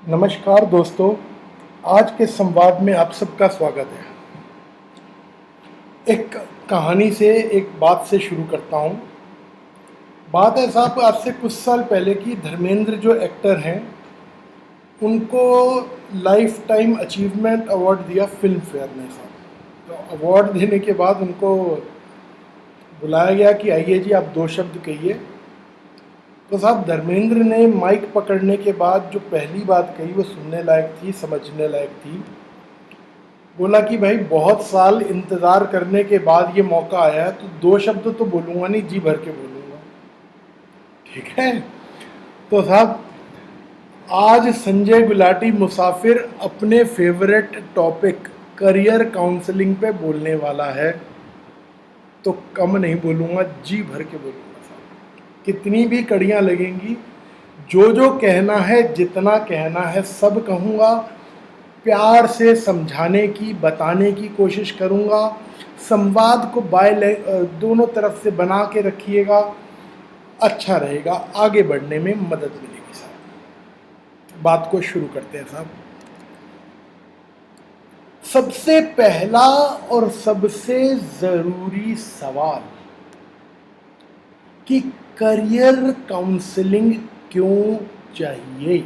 नमस्कार दोस्तों, आज के संवाद में आप सबका स्वागत है। एक कहानी से, एक बात से शुरू करता हूँ। बात है साहब, आज से कुछ साल पहले की धर्मेंद्र जो एक्टर हैं, उनको लाइफ टाइम अचीवमेंट अवार्ड दिया फिल्म फेयर ने साहब। तो अवार्ड देने के बाद उनको बुलाया गया कि आइए जी, आप दो शब्द कहिए। तो साहब, धर्मेंद्र ने माइक पकड़ने के बाद जो पहली बात कही वो सुनने लायक थी, समझने लायक थी। बोला कि भाई, बहुत साल इंतज़ार करने के बाद ये मौका आया है, तो दो शब्द तो बोलूँगा नहीं, जी भर के बोलूँगा। ठीक है। तो साहब, आज संजय गुलाटी मुसाफिर अपने फेवरेट टॉपिक करियर काउंसलिंग पे बोलने वाला है, तो कम नहीं बोलूँगा, जी भर के बोलूँगा साहब। कितनी भी कड़ियाँ लगेंगी, जो जो कहना है, जितना कहना है सब कहूँगा। प्यार से समझाने की, बताने की कोशिश करूँगा। संवाद को दोनों तरफ से बना के रखिएगा, अच्छा रहेगा, आगे बढ़ने में मदद मिलेगी साहब। बात को शुरू करते हैं साहब। सबसे पहला और सबसे ज़रूरी सवाल कि करियर काउंसलिंग क्यों चाहिए।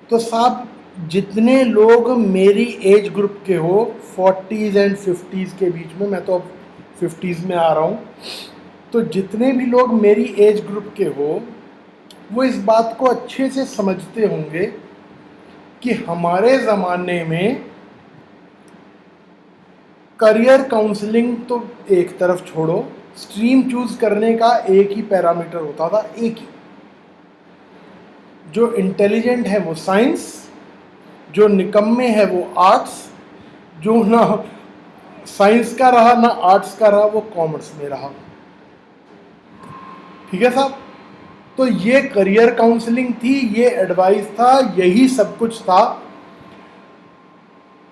तो साहब, जितने लोग मेरी एज ग्रुप के हो, 40s एंड 50s के बीच में, मैं तो अब 50s में आ रहा हूँ, तो जितने भी लोग मेरी एज ग्रुप के हो, वो इस बात को अच्छे से समझते होंगे कि हमारे ज़माने में करियर काउंसलिंग तो एक तरफ छोड़ो, स्ट्रीम चूज करने का एक ही पैरामीटर होता था, एक ही। जो इंटेलिजेंट है वो साइंस, जो निकम्मे है वो आर्ट्स, जो ना साइंस का रहा ना आर्ट्स का रहा वो कॉमर्स में रहा। ठीक है साहब। तो ये करियर काउंसलिंग थी, ये एडवाइस था, यही सब कुछ था।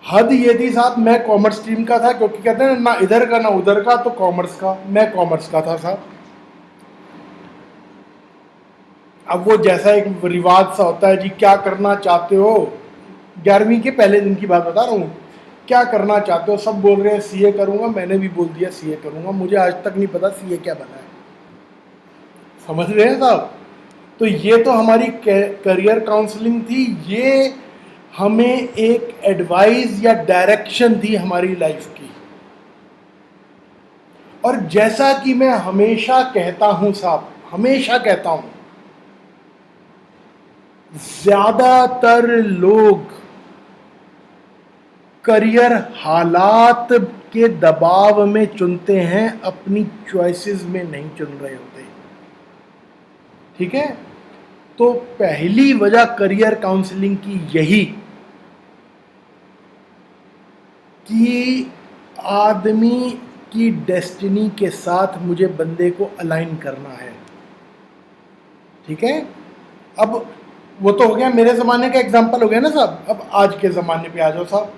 हद ये थी साहब, मैं कॉमर्स स्ट्रीम का था, क्योंकि कहते हैं ना इधर का ना उधर का, तो कॉमर्स का, मैं कॉमर्स का था साहब। अब वो जैसा एक रिवाज सा होता है जी, क्या करना चाहते हो, 11वीं के पहले दिन की बात बता रहा हूँ, क्या करना चाहते हो, सब बोल रहे हैं सीए करूँगा, मैंने भी बोल दिया सीए करूँगा, मुझे आज तक नहीं पता सीए क्या बना है। समझ रहे हैं साहब। तो ये तो हमारी करियर काउंसलिंग थी, ये हमें एक एडवाइस या डायरेक्शन थी हमारी लाइफ की। और जैसा कि मैं हमेशा कहता हूं साहब, हमेशा कहता हूं, ज्यादातर लोग करियर हालात के दबाव में चुनते हैं, अपनी चॉइसेस में नहीं चुन रहे होते। ठीक है। तो पहली वजह करियर काउंसलिंग की यही कि आदमी की डेस्टिनी के साथ मुझे बंदे को अलाइन करना है। ठीक है। अब वो तो हो गया, मेरे ज़माने का एग्जाम्पल हो गया ना साहब। अब आज के ज़माने पे आ जाओ साहब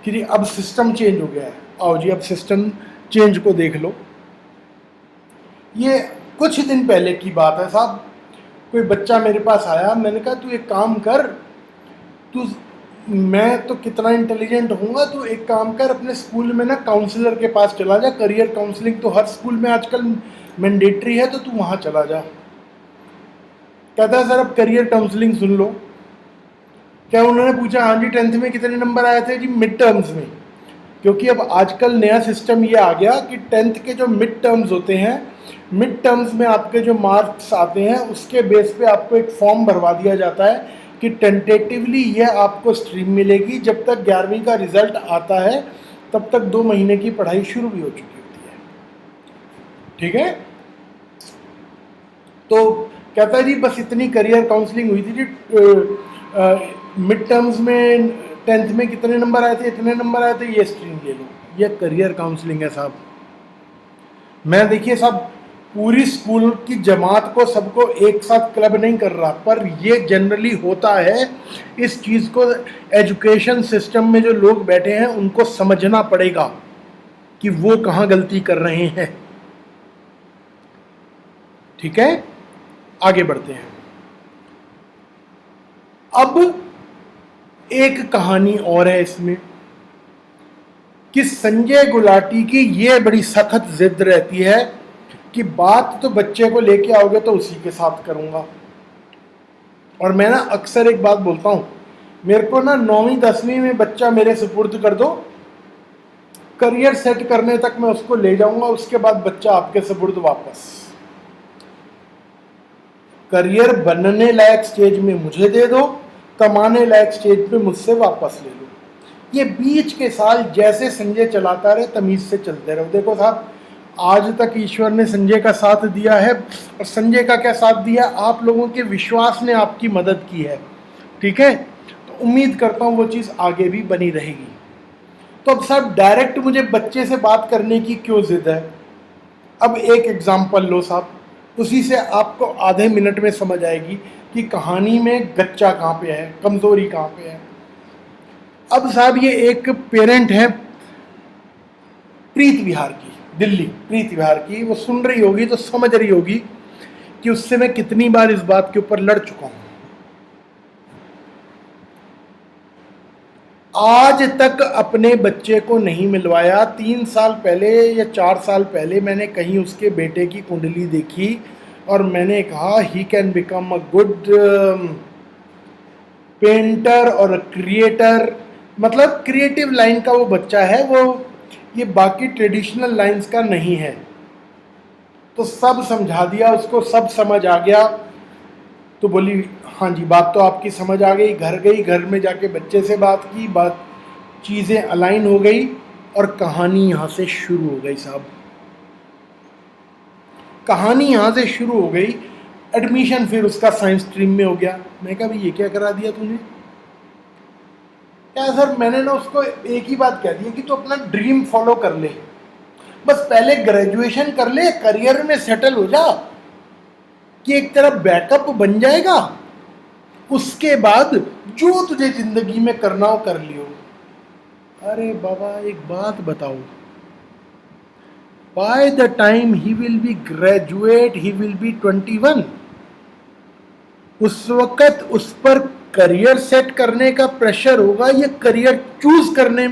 कि जी अब सिस्टम चेंज हो गया है। आओ जी, अब सिस्टम चेंज को देख लो। ये कुछ दिन पहले की बात है साहब। कोई बच्चा मेरे पास आया, मैंने कहा तू एक काम कर, तू, मैं तो कितना इंटेलिजेंट होऊंगा, तू एक काम कर, अपने स्कूल में ना काउंसलर के पास चला जा, करियर काउंसलिंग तो हर स्कूल में आजकल मैंडेटरी है, तो तू वहाँ चला जा। कहता है सर अब करियर काउंसलिंग सुन लो। क्या उन्होंने पूछा, हाँ जी 10th में कितने नंबर आए थे जी मिड टर्म्स में। क्योंकि अब आजकल नया सिस्टम ये आ गया कि 10th के जो मिड टर्म्स होते हैं, मिड टर्म्स में आपके जो मार्क्स आते हैं उसके बेस पे आपको एक फॉर्म भरवा दिया जाता है कि टेंटेटिवली ये आपको स्ट्रीम मिलेगी। जब तक 11वीं का रिजल्ट आता है तब तक 2 महीने की पढ़ाई शुरू भी हो चुकी होती है। ठीक है। तो कहता है जी बस इतनी करियर काउंसलिंग हुई थी जी, मिड टर्म्स में 10th में कितने नंबर आए थे, इतने नंबर आए थे, ये स्ट्रीम ले लो। ये करियर काउंसलिंग है साहब। मैं देखिए साहब, पूरी स्कूल की जमात को, सबको एक साथ क्लब नहीं कर रहा, पर ये जनरली होता है। इस चीज़ को एजुकेशन सिस्टम में जो लोग बैठे हैं उनको समझना पड़ेगा कि वो कहाँ गलती कर रहे हैं। ठीक है, आगे बढ़ते हैं। अब एक कहानी और है इसमें कि संजय गुलाटी की ये बड़ी सख्त जिद रहती है कि बात तो बच्चे को लेके आओगे तो उसी के साथ करूंगा। और मैं ना अक्सर एक बात बोलता हूं, मेरे को ना 9वीं 10वीं में बच्चा मेरे सुपुर्द कर दो, करियर सेट करने तक मैं उसको ले जाऊंगा, उसके बाद बच्चा आपके सुपुर्द वापस। करियर बनने लायक स्टेज में मुझे दे दो, कमाने लायक स्टेज पे मुझसे वापस ले लो। ये बीच के साल जैसे संजय चलाता रहे तमीज से चलते रहो। देखो साहब, आज तक ईश्वर ने संजय का साथ दिया है, और संजय का क्या साथ दिया, आप लोगों के विश्वास ने आपकी मदद की है, ठीक है। तो उम्मीद करता हूँ वो चीज़ आगे भी बनी रहेगी। तो अब साहब डायरेक्ट मुझे बच्चे से बात करने की क्यों जिद है। अब एक एग्जाम्पल लो साहब, उसी से आपको आधे मिनट में समझ आएगी कि कहानी में गच्चा कहाँ पे है, कमजोरी कहाँ पे है। अब साहब ये एक पेरेंट है प्रीत विहार की, दिल्ली प्रीत विहार की, वो सुन रही होगी तो समझ रही होगी कि उससे मैं कितनी बार इस बात के ऊपर लड़ चुका हूं। आज तक अपने बच्चे को नहीं मिलवाया। 3 साल पहले या 4 साल पहले मैंने कहीं उसके बेटे की कुंडली देखी और मैंने कहा he can become a good painter और क्रिएटर, मतलब क्रिएटिव लाइन का वो बच्चा है, वो ये बाकी ट्रेडिशनल लाइंस का नहीं है। तो सब समझा दिया उसको, सब समझ आ गया। तो बोली हाँ जी बात तो आपकी समझ आ गई। घर गई, घर में जाके बच्चे से बात की, बात चीज़ें अलाइन हो गई और कहानी यहाँ से शुरू हो गई साहब। कहानी यहाँ से शुरू हो गई। एडमिशन फिर उसका साइंस स्ट्रीम में हो गया। मैं कहा भाई ये क्या करा दिया तूने। क्या सर, मैंने ना उसको एक ही बात कह दी कि तू अपना ड्रीम फॉलो कर ले, बस पहले ग्रेजुएशन कर ले, करियर में सेटल हो जा कि एक तरह बैकअप बन जाएगा, उसके बाद जो तुझे जिंदगी में करना हो कर लियो। अरे बाबा एक बात बताओ, by the time he will be graduate he will be 21। उस वक्त उस पर करियर सेट करने का प्रेशर होगा, ये करियर चूज करने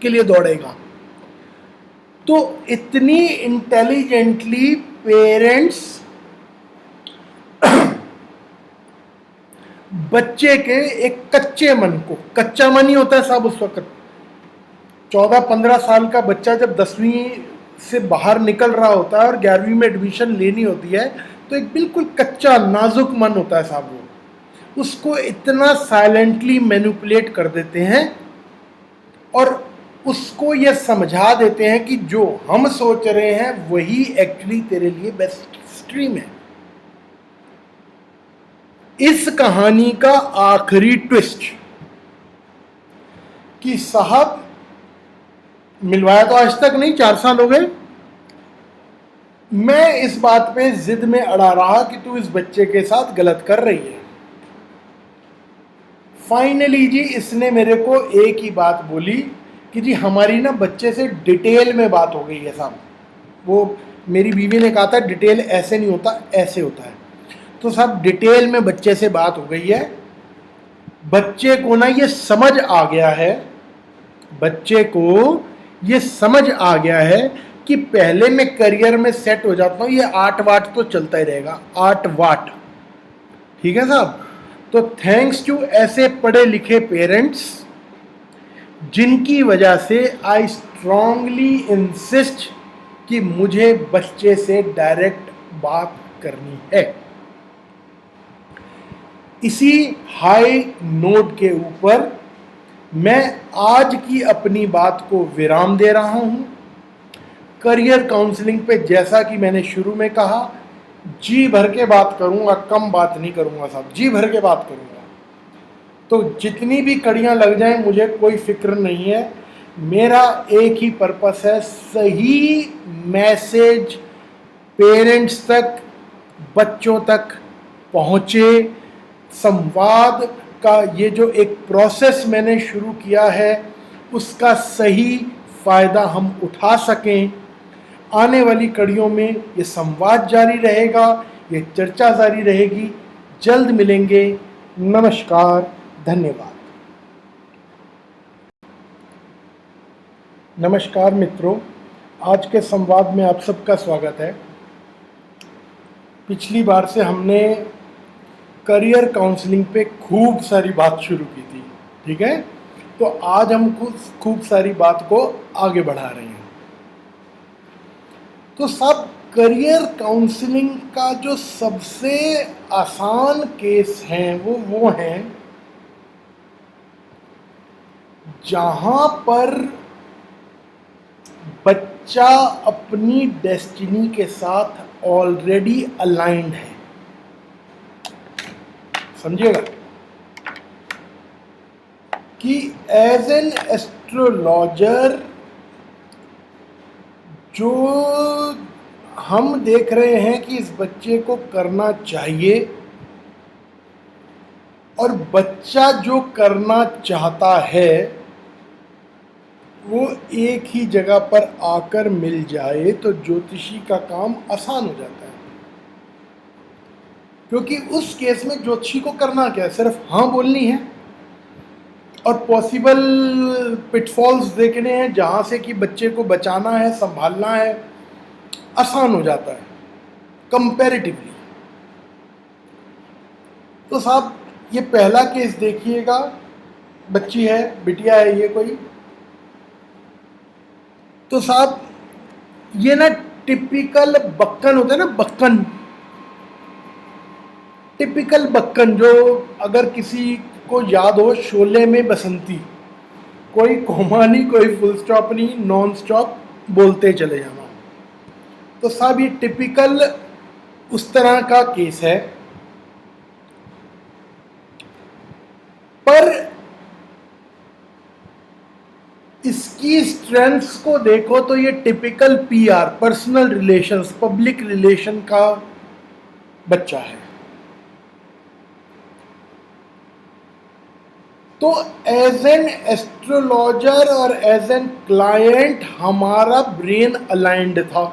के लिए दौड़ेगा। तो इतनी इंटेलिजेंटली पेरेंट्स बच्चे के एक कच्चे मन को, कच्चा मन ही होता है साहब उस वक्त, 14-15 साल का बच्चा जब 10वीं से बाहर निकल रहा होता है और 11वीं में एडमिशन लेनी होती है, तो एक बिल्कुल कच्चा नाजुक मन होता है साहब। वो उसको इतना साइलेंटली मैनिपुलेट कर देते हैं और उसको ये समझा देते हैं कि जो हम सोच रहे हैं वही एक्चुअली तेरे लिए बेस्ट स्ट्रीम है। इस कहानी का आखिरी ट्विस्ट कि साहब मिलवाया तो आज तक नहीं, 4 साल हो गए, मैं इस बात पे जिद में अड़ा रहा कि तू इस बच्चे के साथ गलत कर रही है। फाइनली जी इसने मेरे को एक ही बात बोली कि जी हमारी ना बच्चे से डिटेल में बात हो गई है साहब। वो मेरी बीवी ने कहा था डिटेल ऐसे नहीं होता, ऐसे होता है। तो साहब डिटेल में बच्चे से बात हो गई है। बच्चे को ना ये समझ आ गया है, बच्चे को ये समझ आ गया है कि पहले मैं करियर में सेट हो जाता हूँ, ये 8 वाट तो चलता ही रहेगा, 8 वाट, ठीक है साहब। तो थैंक्स टू ऐसे पढ़े लिखे पेरेंट्स जिनकी वजह से आई स्ट्रांगली इंसिस्ट कि मुझे बच्चे से डायरेक्ट बात करनी है। इसी हाई नोट के ऊपर मैं आज की अपनी बात को विराम दे रहा हूं। करियर काउंसलिंग पे जैसा कि मैंने शुरू में कहा, जी भर के बात करूंगा, कम बात नहीं करूंगा साहब, जी भर के बात करूंगा। तो जितनी भी कड़ियां लग जाएं मुझे कोई फिक्र नहीं है। मेरा एक ही पर्पस है, सही मैसेज पेरेंट्स तक, बच्चों तक पहुंचे। संवाद का ये जो एक प्रोसेस मैंने शुरू किया है उसका सही फ़ायदा हम उठा सकें। आने वाली कड़ियों में ये संवाद जारी रहेगा, ये चर्चा जारी रहेगी। जल्द मिलेंगे। नमस्कार, धन्यवाद। नमस्कार मित्रों, आज के संवाद में आप सबका स्वागत है। पिछली बार से हमने करियर काउंसलिंग पे खूब सारी बात शुरू की थी, ठीक है? तो आज हम खूब सारी बात को आगे बढ़ा रहे हैं। तो सब करियर काउंसलिंग का जो सबसे आसान केस हैं वो हैं जहां पर बच्चा अपनी डेस्टिनी के साथ ऑलरेडी अलाइंड है। समझिएगा कि एज एन एस्ट्रोलॉजर जो हम देख रहे हैं कि इस बच्चे को करना चाहिए और बच्चा जो करना चाहता है वो एक ही जगह पर आकर मिल जाए तो ज्योतिषी का काम आसान हो जाता है। क्योंकि उस केस में ज्योतिषी को करना क्या है, सिर्फ हाँ बोलनी है और पॉसिबल पिटफॉल्स देखने हैं जहाँ से कि बच्चे को बचाना है, संभालना है, आसान हो जाता है कंपैरेटिवली। तो साहब ये पहला केस देखिएगा, बच्ची है, बिटिया है ये कोई। तो साहब ये ना टिपिकल बक्कन होता है ना, बक्कन, टिपिकल बक्कन जो अगर किसी को याद हो शोले में बसंती, कोई कोमा नहीं, कोई फुल स्टॉप नहीं, नॉन स्टॉप बोलते चले जाना। तो साहब ये टिपिकल उस तरह का केस है। पर इसकी स्ट्रेंथ्स को देखो तो ये typical PR, personal relations, public relation का बच्चा है। तो एज एन एस्ट्रोलॉजर और एज एन क्लाइंट हमारा ब्रेन अलाइंड था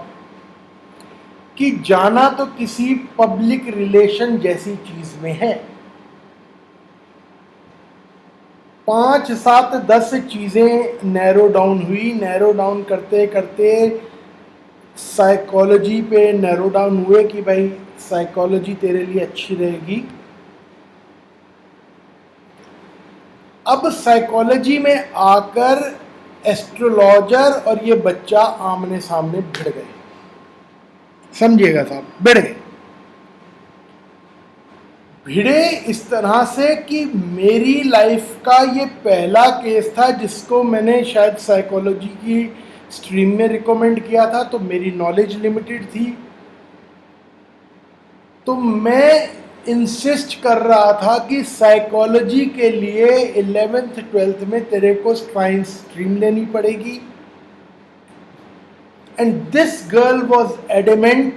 कि जाना तो किसी पब्लिक रिलेशन जैसी चीज में है। 5, 7, 10 चीजें नैरो डाउन हुई। नैरो डाउन करते करते साइकोलॉजी पे नैरो डाउन हुए कि भाई साइकोलॉजी तेरे लिए अच्छी रहेगी। अब साइकोलॉजी में आकर एस्ट्रोलॉजर और ये बच्चा आमने सामने भिड़ गए। समझिएगा साहब, भिड़ गए। भिड़े इस तरह से कि मेरी लाइफ का ये पहला केस था जिसको मैंने शायद साइकोलॉजी की स्ट्रीम में रिकमेंड किया था, तो मेरी नॉलेज लिमिटेड थी। तो मैं इंसिस्ट कर रहा था कि साइकोलॉजी के लिए 11th 12th में तेरे को साइंस स्ट्रीम लेनी पड़ेगी। And this girl was adamant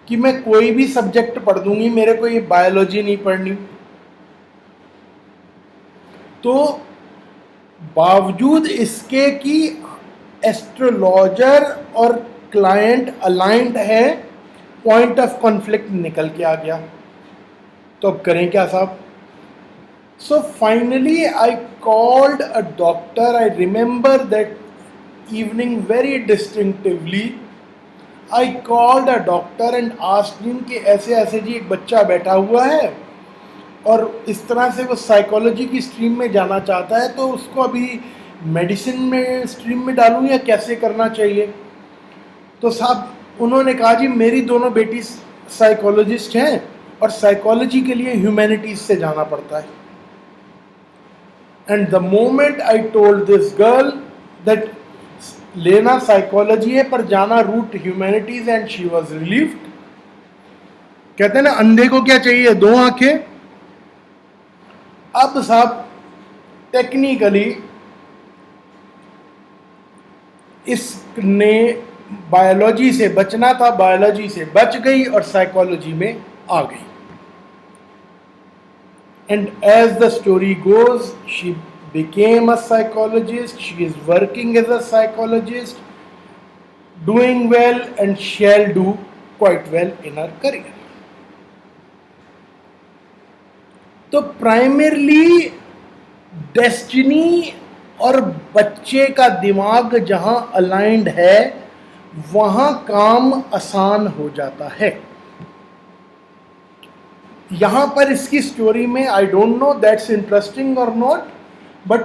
कि मैं कोई भी सब्जेक्ट पढ़ दूंगी, मेरे को ये बायोलॉजी नहीं पढ़नी। तो बावजूद इसके कि एस्ट्रोलॉजर और क्लाइंट अलाइंड है, पॉइंट ऑफ कॉन्फ्लिक्ट निकल के आ गया। तो अब करें क्या साहब? So finally I called a doctor. I remember that evening very distinctively. I called a doctor and asked him कि ऐसे ऐसे जी एक बच्चा बैठा हुआ है और इस तरह से वो साइकोलॉजी की स्ट्रीम में जाना चाहता है, तो उसको अभी मेडिसिन में स्ट्रीम में डालूं या कैसे करना चाहिए? तो साहब उन्होंने कहा जी मेरी दोनों बेटी साइकोलॉजिस्ट हैं और साइकोलॉजी के लिए ह्यूमैनिटीज से जाना पड़ता है। And the moment I told this girl that लेना साइकोलॉजी है पर जाना route humanities, and she was relieved. कहते हैं ना अंधे को क्या चाहिए, 2 आंखें। अब साहब टेक्निकली इसने बायोलॉजी से बचना था, बायोलॉजी से बच गई और साइकोलॉजी में आ गई। And as the story goes, she became a psychologist. She is working as a psychologist, doing well, and shall do quite well in her career. तो प्राइमरली डेस्टिनी और बच्चे का दिमाग जहां अलाइंड है वहां काम आसान हो जाता है। यहां पर इसकी स्टोरी में I don't know that's interesting और not, but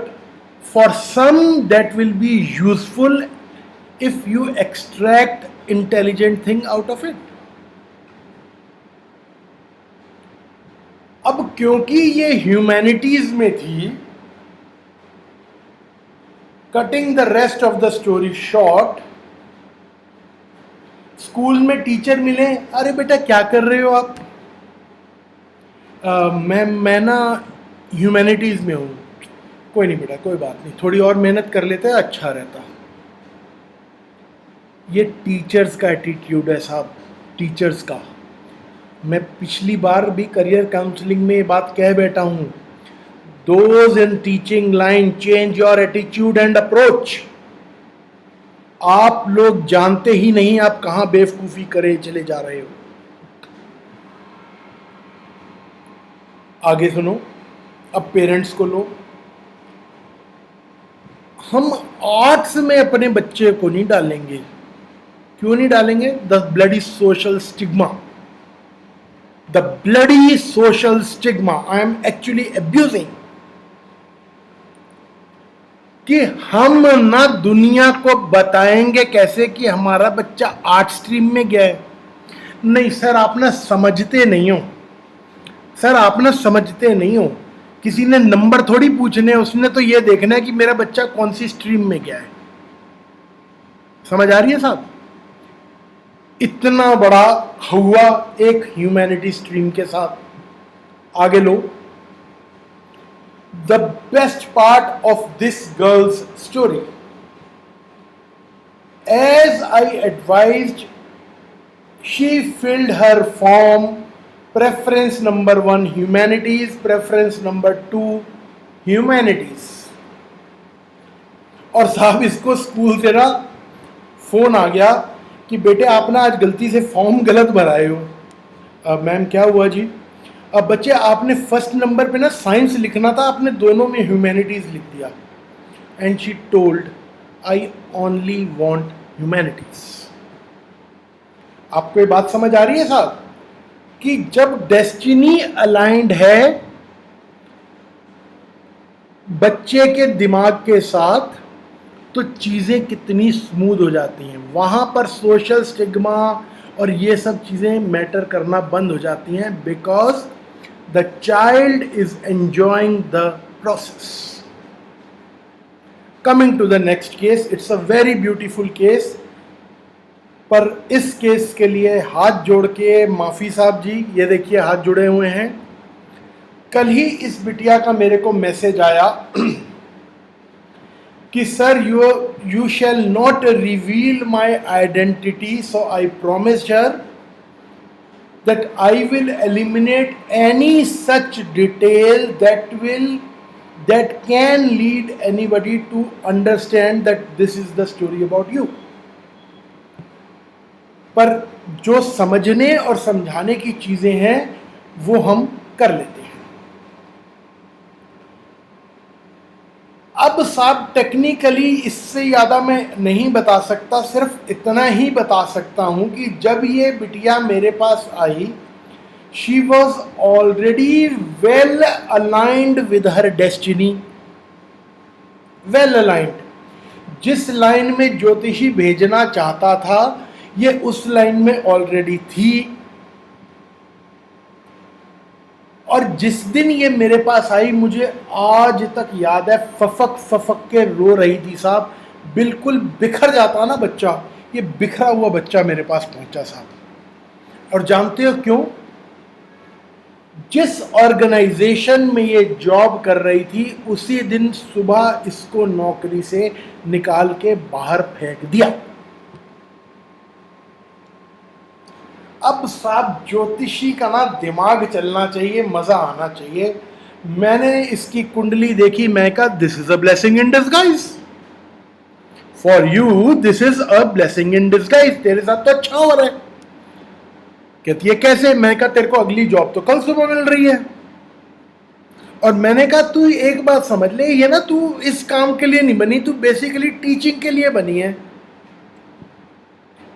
for some that will be useful if you extract intelligent thing out of it. अब क्योंकि ये ह्यूमैनिटीज में थी, cutting the rest of the story short, school में teacher मिले, अरे बेटा क्या कर रहे हो आप? मैं ना ह्यूमैनिटीज में हूँ। कोई नहीं बेटा, कोई बात नहीं, थोड़ी और मेहनत कर लेते हैं, अच्छा रहता। ये टीचर्स का एटीट्यूड है साहब, टीचर्स का। मैं पिछली बार भी करियर काउंसलिंग में ये बात कह बैठा हूँ, those in teaching line change your attitude and approach. आप लोग जानते ही नहीं आप कहां बेवकूफी करे चले जा रहे हो। आगे सुनो, अब पेरेंट्स को लो। हम आर्ट्स में अपने बच्चे को नहीं डालेंगे। क्यों नहीं डालेंगे? The bloody social stigma, the bloody social stigma I am actually abusing, कि हम ना दुनिया को बताएंगे कैसे कि हमारा बच्चा आर्ट स्ट्रीम में गया है। नहीं सर, आप ना समझते नहीं हो, सर आप ना समझते नहीं हो। किसी ने नंबर थोड़ी पूछने, उसने तो ये देखना है कि मेरा बच्चा कौन सी स्ट्रीम में गया है। समझ आ रही है साहब? इतना बड़ा हुआ एक ह्यूमैनिटी स्ट्रीम के साथ। आगे लो। The best part of this girl's story, as I advised, she filled her form, preference number 1 humanities, preference number 2 humanities। और साहब इसको स्कूल से ना फोन आ गया कि बेटे आप ना आज गलती से फॉर्म गलत भराए हो। मैम क्या हुआ जी? अब बच्चे आपने फर्स्ट नंबर पे ना साइंस लिखना था, आपने दोनों में ह्यूमैनिटीज लिख दिया। And she told I only want humanities. आपको ये बात समझ आ रही है साहब कि जब डेस्टिनी अलाइंड है बच्चे के दिमाग के साथ तो चीजें कितनी स्मूथ हो जाती हैं। वहां पर सोशल स्टिग्मा और ये सब चीजें मैटर करना बंद हो जाती हैं, because the child is enjoying the process। Coming to the next case, it's a very beautiful case, पर इस केस के लिए हाथ जोड़ के माफी साहब जी, ये देखिए हाथ जुड़े हुए हैं। कल ही इस बिटिया का मेरे को मैसेज आया कि sir you shall not reveal my identity, so I promised her that I will eliminate any such detail that can lead anybody to understand that this is the story about you। पर जो समझने और समझाने की चीजें हैं वो हम कर लेते हैं। अब साहब टेक्निकली इससे ज़्यादा मैं नहीं बता सकता, सिर्फ इतना ही बता सकता हूँ कि जब ये बिटिया मेरे पास आई, she was already well aligned with her destiny, well aligned. जिस लाइन में ज्योतिषी भेजना चाहता था ये उस लाइन में ऑलरेडी थी। और जिस दिन ये मेरे पास आई मुझे आज तक याद है, फफक फफक के रो रही थी साहब। बिल्कुल बिखर जाता ना बच्चा, ये बिखरा हुआ बच्चा मेरे पास पहुंचा साहब। और जानते हो क्यों? जिस ऑर्गेनाइजेशन में ये जॉब कर रही थी उसी दिन सुबह इसको नौकरी से निकाल के बाहर फेंक दिया। अब साहब ज्योतिषी का ना दिमाग चलना चाहिए, मजा आना चाहिए। मैंने इसकी कुंडली देखी, मैं कहा this is a blessing in disguise for you, this is a blessing in disguise. तेरे साथ तो अच्छा हो रहा है। कहती है कैसे? मैं कहा तेरे को अगली जॉब तो कल सुबह मिल रही है। और मैंने कहा तू एक बात समझ ले, ये ना तू इस काम के लिए नहीं बनी, तू बेसिकली टीचिंग के लिए बनी है।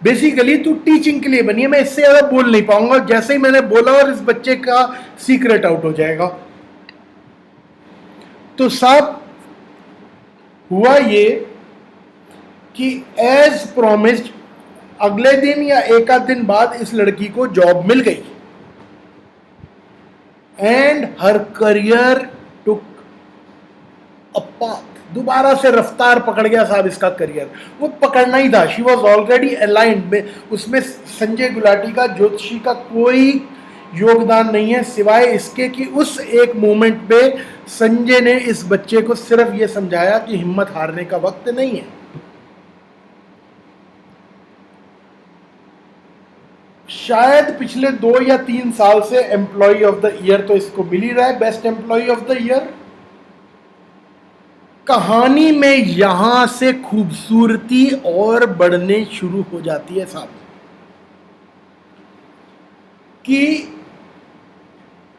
बेसिकली तू टीचिंग के लिए बनी है। मैं इससे ज्यादा बोल नहीं पाऊंगा। जैसे ही मैंने बोला और इस बच्चे का सीक्रेट आउट हो जाएगा। तो साहब हुआ ये कि एज प्रॉमिस्ड अगले दिन या एक आध दिन बाद इस लड़की को जॉब मिल गई and her career took a path. दोबारा से रफ्तार पकड़ गया साहब इसका करियर। वो पकड़ना ही था। शी वॉज ऑलरेडी अलाइंड में। उसमें संजय गुलाटी का, ज्योतिषी का कोई योगदान नहीं है, सिवाय इसके कि उस एक मोमेंट पे संजय ने इस बच्चे को सिर्फ ये समझाया कि हिम्मत हारने का वक्त नहीं है। शायद पिछले 2 या 3 साल से एम्प्लॉय ऑफ द ईयर तो इसको मिल ही रहा है, best employee of the year. कहानी में यहां से खूबसूरती और बढ़ने शुरू हो जाती है साहब, कि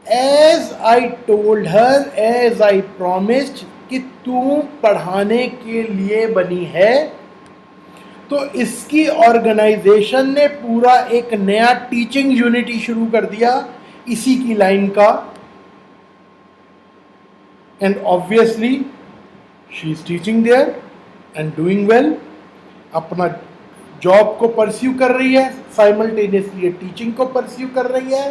as I told her, as I promised कि तू पढ़ाने के लिए बनी है, तो इसकी ऑर्गेनाइजेशन ने पूरा एक नया टीचिंग यूनिटी शुरू कर दिया इसी की लाइन का। And obviously she is teaching there and doing well. अपना जॉब को परस्यू कर रही है, साइमल्टेनियसली टीचिंग को परस्यू कर रही है।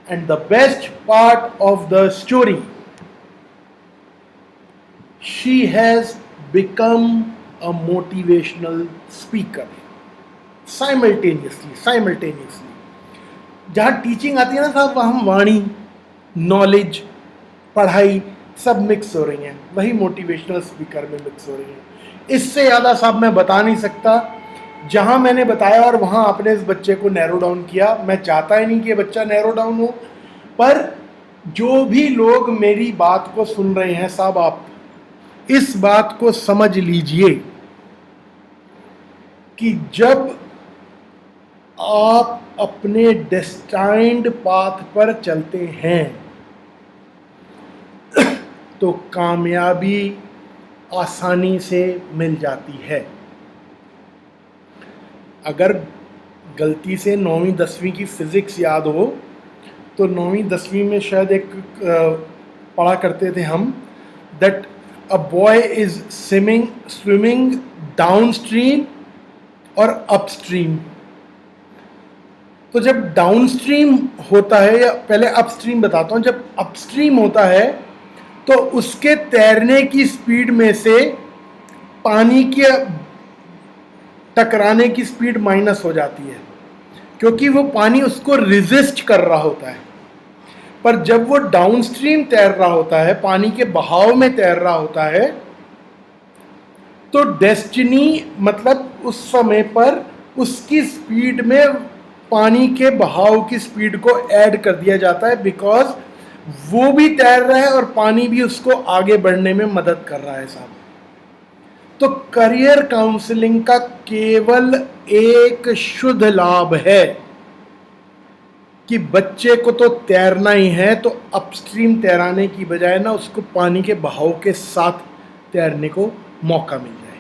And the best part of the story, she has become a motivational speaker simultaneously। जहां टीचिंग आती है ना साहब, वहां वाणी, नॉलेज, पढ़ाई सब मिक्स हो रही हैं, वही मोटिवेशनल स्पीकर में मिक्स हो रही हैं। इससे ज़्यादा साहब मैं बता नहीं सकता। जहां मैंने बताया और वहां आपने इस बच्चे को नैरो डाउन किया। मैं चाहता ही नहीं कि ये बच्चा नैरो डाउन हो, पर जो भी लोग मेरी बात को सुन रहे हैं साहब, आप इस बात को समझ लीजिए कि जब आप अपने डेस्टाइन्ड पाथ पर चलते हैं तो कामयाबी आसानी से मिल जाती है। अगर गलती से 9वीं 10वीं की फिजिक्स याद हो तो 9वीं 10वीं में शायद एक पढ़ा करते थे हम, that a boy is swimming down stream और अपस्ट्रीम। तो जब डाउनस्ट्रीम होता है, या पहले अपस्ट्रीम बताता हूं, जब अपस्ट्रीम होता है तो उसके तैरने की स्पीड में से पानी के टकराने की स्पीड माइनस हो जाती है, क्योंकि वो पानी उसको रेजिस्ट कर रहा होता है। पर जब वो डाउनस्ट्रीम तैर रहा होता है, पानी के बहाव में तैर रहा होता है, तो डेस्टिनी मतलब उस समय पर उसकी स्पीड में पानी के बहाव की स्पीड को ऐड कर दिया जाता है, बिकॉज वो भी तैर रहा है और पानी भी उसको आगे बढ़ने में मदद कर रहा है साहब। तो करियर काउंसलिंग का केवल एक शुद्ध लाभ है कि बच्चे को तो तैरना ही है, तो अपस्ट्रीम तैराने की बजाय ना उसको पानी के बहाव के साथ तैरने को मौका मिल जाए।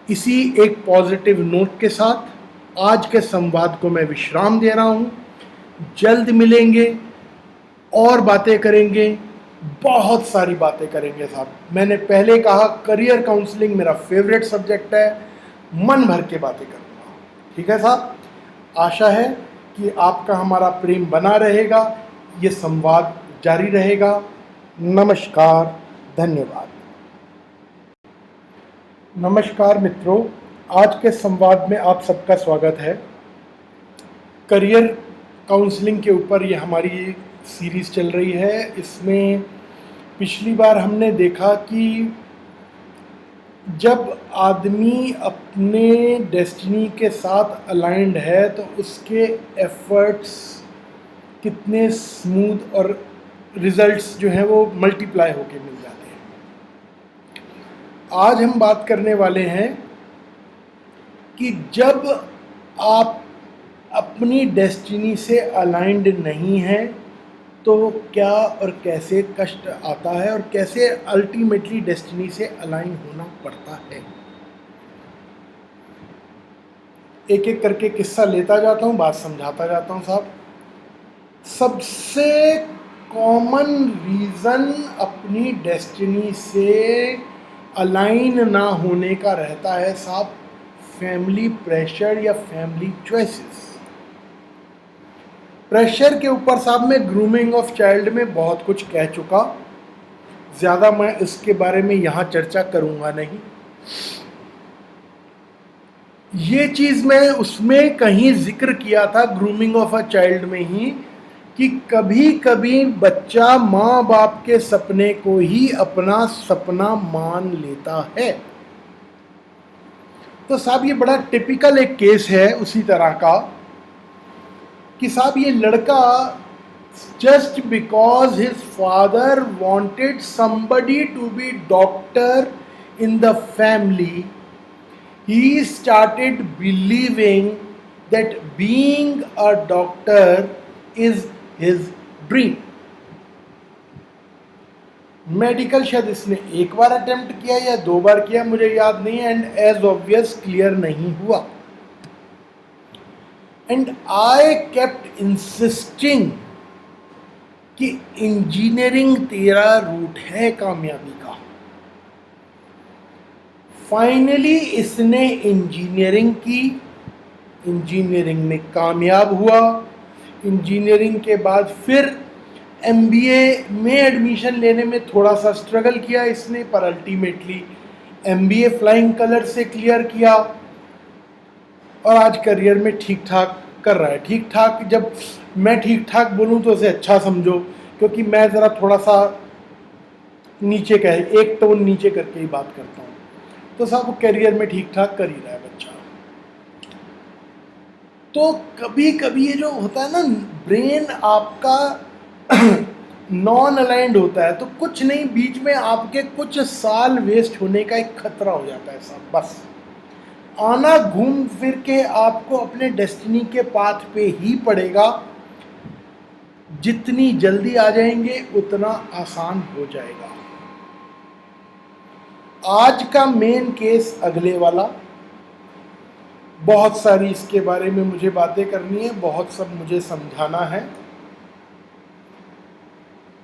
इसी एक पॉजिटिव नोट के साथ आज के संवाद को मैं विश्राम दे रहा हूँ। जल्द मिलेंगे और बातें करेंगे, बहुत सारी बातें करेंगे साहब। मैंने पहले कहा करियर काउंसलिंग मेरा फेवरेट सब्जेक्ट है, मन भर के बातें करूँगा। ठीक है साहब, आशा है कि आपका हमारा प्रेम बना रहेगा, ये संवाद जारी रहेगा। नमस्कार, धन्यवाद। नमस्कार मित्रों, आज के संवाद में आप सबका स्वागत है। करियर काउंसलिंग के ऊपर ये हमारी सीरीज़ चल रही है। इसमें पिछली बार हमने देखा कि जब आदमी अपने डेस्टिनी के साथ अलाइंड है तो उसके एफर्ट्स कितने स्मूथ और रिजल्ट्स जो हैं वो मल्टीप्लाई होके मिल जाते हैं। आज हम बात करने वाले हैं कि जब आप अपनी डेस्टिनी से अलाइंड नहीं हैं तो क्या और कैसे कष्ट आता है और कैसे अल्टीमेटली डेस्टिनी से अलाइन होना पड़ता है। एक एक करके किस्सा लेता जाता हूँ, बात समझाता जाता हूँ साहब। सबसे कॉमन रीज़न अपनी डेस्टिनी से अलाइन ना होने का रहता है साहब, फैमिली प्रेशर या फैमिली चॉइसेस। प्रेशर के ऊपर साहब मैं ग्रूमिंग ऑफ चाइल्ड में बहुत कुछ कह चुका, ज़्यादा मैं इसके बारे में यहाँ चर्चा करूँगा नहीं। ये चीज़ मैं उसमें कहीं जिक्र किया था ग्रूमिंग ऑफ अ चाइल्ड में ही, कि कभी कभी बच्चा माँ बाप के सपने को ही अपना सपना मान लेता है। तो साहब ये बड़ा टिपिकल एक केस है उसी तरह का कि साहब ये लड़का just because his father wanted somebody to be doctor in the family, he started believing that being a doctor is his dream. Medical शायद इसने एक बार अटेम्प्ट किया या 2 बार किया, मुझे याद नहीं है, एंड एज ऑब्वियस क्लियर नहीं हुआ। एंड आई केप्ट इंसिस्टिंग कि इंजीनियरिंग तेरा रूट है कामयाबी का। फाइनली इसने इंजीनियरिंग की, इंजीनियरिंग में कामयाब हुआ। इंजीनियरिंग के बाद फिर एमबीए में एडमिशन लेने में थोड़ा सा स्ट्रगल किया इसने, पर अल्टीमेटली एमबीए फ्लाइंग कलर से क्लियर किया और आज करियर में ठीक ठाक कर रहा है। ठीक ठाक, जब मैं ठीक ठाक बोलूँ तो उसे अच्छा समझो, क्योंकि मैं ज़रा थोड़ा सा नीचे का है, एक टोन नीचे करके ही बात करता हूँ। तो साहब वो करियर में ठीक ठाक कर ही रहा है बच्चा। तो कभी कभी ये जो होता है ना, ब्रेन आपका नॉन अलाइंड होता है, तो कुछ नहीं, बीच में आपके कुछ साल वेस्ट होने का एक खतरा हो जाता है साहब। बस आना घूम फिर के आपको अपने डेस्टिनी के पाथ पे ही पड़ेगा। जितनी जल्दी आ जाएंगे उतना आसान हो जाएगा। आज का मेन केस अगले वाला, बहुत सारी इसके बारे में मुझे बातें करनी है, बहुत सब मुझे समझाना है।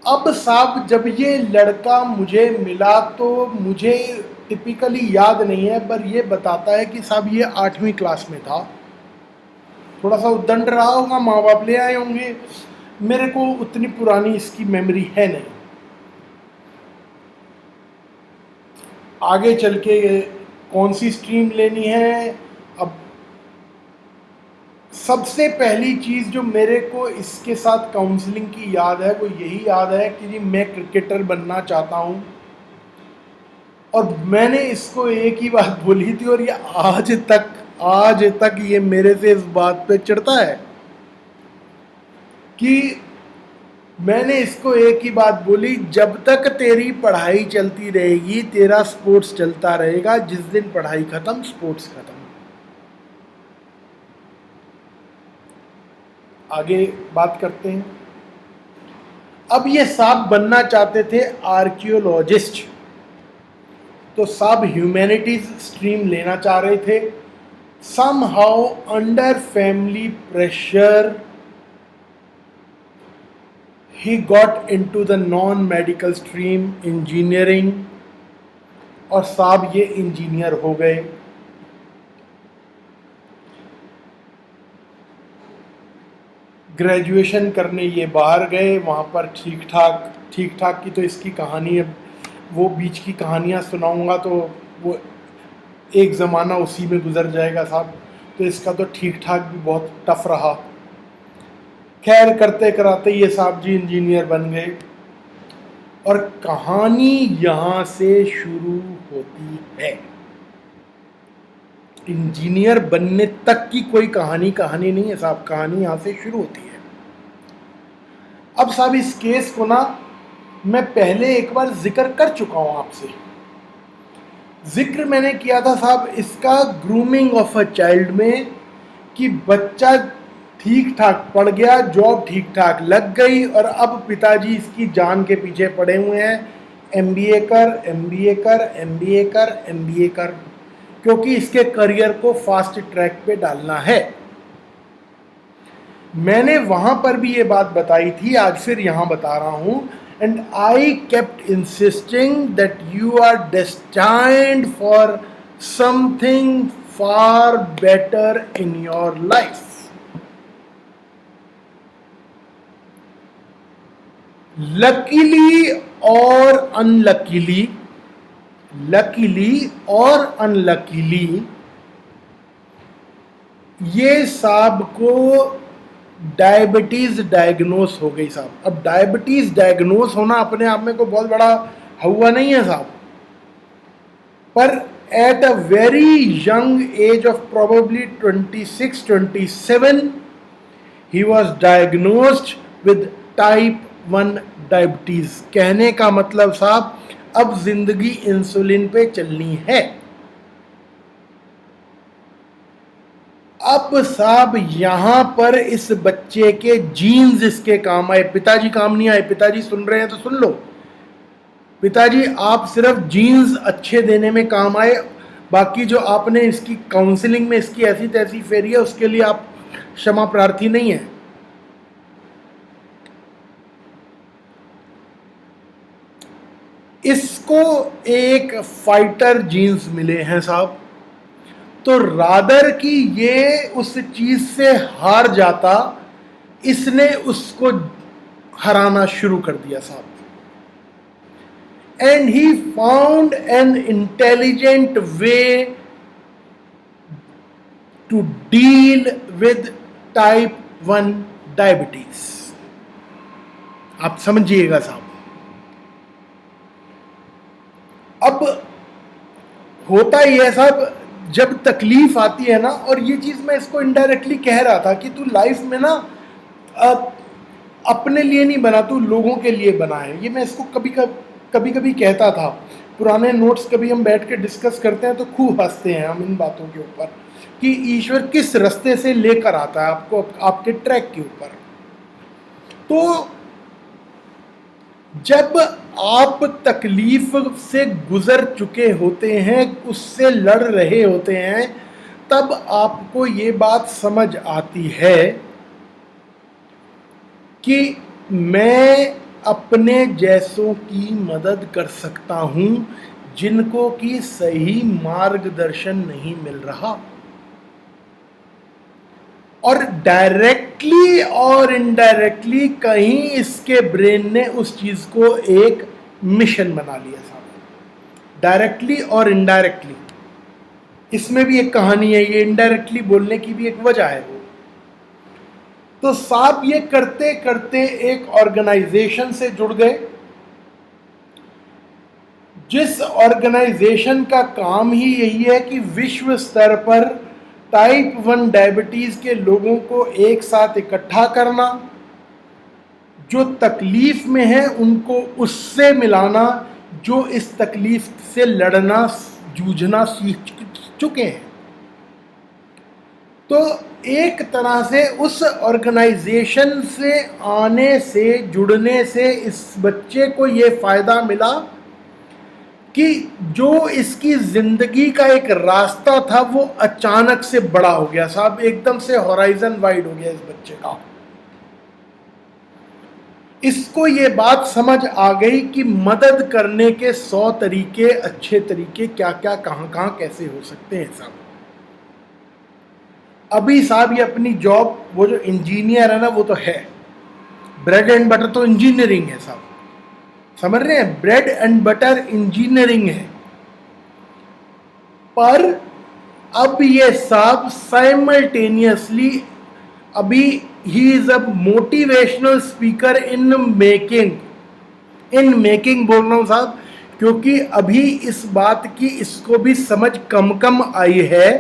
अब साहब जब ये लड़का मुझे मिला तो मुझे टिपिकली याद नहीं है, पर ये बताता है कि साहब ये 8वीं क्लास में था। थोड़ा सा उद्दंड रहा होगा, माँ बाप ले आए होंगे, मेरे को उतनी पुरानी इसकी मेमोरी है नहीं। आगे चल के कौन सी स्ट्रीम लेनी है, अब सबसे पहली चीज़ जो मेरे को इसके साथ काउंसलिंग की याद है वो यही याद है कि जी मैं क्रिकेटर बनना चाहता हूँ। और मैंने इसको एक ही बात बोली थी और ये आज तक ये मेरे से इस बात पे चिढ़ता है कि मैंने इसको एक ही बात बोली, जब तक तेरी पढ़ाई चलती रहेगी तेरा स्पोर्ट्स चलता रहेगा, जिस दिन पढ़ाई खत्म स्पोर्ट्स खत्म। आगे बात करते हैं। अब ये साहब बनना चाहते थे आर्कियोलॉजिस्ट, तो साहब ह्यूमैनिटीज स्ट्रीम लेना चाह रहे थे। Somehow under family pressure he got into the non-medical stream engineering और साहब ये इंजीनियर हो गए। ग्रेजुएशन करने ये बाहर गए, वहाँ पर ठीक ठाक की तो इसकी कहानी है, वो बीच की कहानियाँ सुनाऊंगा तो वो एक ज़माना उसी में गुजर जाएगा साहब। तो इसका तो ठीक ठाक भी बहुत टफ रहा। खैर करते कराते ये साहब जी इंजीनियर बन गए और कहानी यहाँ से शुरू होती है। इंजीनियर बनने तक की कोई कहानी नहीं है साहब, कहानी यहाँ से शुरू होती है। अब साहब इस केस को ना मैं पहले एक बार जिक्र कर चुका हूँ आपसे। जिक्र मैंने किया था साहब इसका ग्रूमिंग ऑफ अ चाइल्ड में, कि बच्चा ठीक ठाक पढ़ गया, जॉब ठीक ठाक लग गई, और अब पिताजी इसकी जान के पीछे पड़े हुए हैं, एमबीए कर, एमबीए कर, एमबीए कर, एमबीए कर, क्योंकि इसके करियर को फास्ट ट्रैक पे डालना है। मैंने वहां पर भी ये बात बताई थी, आज फिर यहां बता रहा हूं, and I kept insisting that you are destined for something far better in your life. Luckily और अनलकीली, लकीली और अनलकीली ये साहब को डायबिटीज डायग्नोस हो गई साहब। अब डायबिटीज डायग्नोस होना अपने आप में कोई बहुत बड़ा हुआ नहीं है साहब, पर at a very young age of probably 26-27 he was diagnosed with type 1 diabetes. कहने का मतलब साहब अब जिंदगी इंसुलिन पे चलनी है। अब साहब यहां पर इस बच्चे के जीन्स इसके काम आए, पिताजी काम नहीं आए। पिताजी सुन रहे हैं तो सुन लो, पिताजी आप सिर्फ जीन्स अच्छे देने में काम आए, बाकी जो आपने इसकी काउंसलिंग में इसकी ऐसी तैसी फेरी है उसके लिए आप क्षमा प्रार्थी नहीं है। इसको एक फाइटर जीन्स मिले हैं साहब, तो रादर कि ये उस चीज से हार जाता, इसने उसको हराना शुरू कर दिया साहब। And he found an intelligent way to deal with type 1 diabetes. आप समझिएगा साहब, अब होता ही है साहब, जब तकलीफ आती है ना, और ये चीज मैं इसको इनडायरेक्टली कह रहा था कि तू लाइफ में ना अपने लिए नहीं बना, तू लोगों के लिए बना है। ये मैं इसको कभी कभी कहता था। पुराने नोट्स कभी हम बैठ के डिस्कस करते हैं तो खूब हंसते हैं हम इन बातों के ऊपर कि ईश्वर किस रास्ते से लेकर आता है आपको आपके ट्रैक के ऊपर। तो जब आप तकलीफ से गुजर चुके होते हैं, उससे लड़ रहे होते हैं, तब आपको ये बात समझ आती है कि मैं अपने जैसों की मदद कर सकता हूं जिनको कि सही मार्गदर्शन नहीं मिल रहा। और डायरेक्टली और इनडायरेक्टली कहीं इसके ब्रेन ने उस चीज को एक मिशन बना लिया साहब, डायरेक्टली और इनडायरेक्टली। इसमें भी एक कहानी है, ये इनडायरेक्टली बोलने की भी एक वजह है। वो तो साहब ये करते करते एक ऑर्गेनाइजेशन से जुड़ गए, जिस ऑर्गेनाइजेशन का काम ही यही है कि विश्व स्तर पर टाइप 1 डायबिटीज के लोगों को एक साथ इकट्ठा करना, जो तकलीफ में है उनको उससे मिलाना जो इस तकलीफ से लड़ना जूझना सीख चुके हैं। तो एक तरह से उस ऑर्गेनाइजेशन से आने से जुड़ने से इस बच्चे को ये फायदा मिला कि जो इसकी जिंदगी का एक रास्ता था वो अचानक से बड़ा हो गया साहब, एकदम से हॉराइजन वाइड हो गया इस बच्चे का। इसको ये बात समझ आ गई कि मदद करने के 100 तरीके, अच्छे तरीके क्या क्या कहाँ कैसे हो सकते हैं साहब। अभी साहब ये अपनी जॉब, वो जो इंजीनियर है ना वो तो है, ब्रेड एंड बटर तो इंजीनियरिंग है साहब, समझ रहे हैं, ब्रेड एंड बटर इंजीनियरिंग है। पर अब ये साहब साइमल्टेनियसली अभी he is a motivational speaker in making बोल रहा हूं साहब, क्योंकि अभी इस बात की इसको भी समझ कम आई है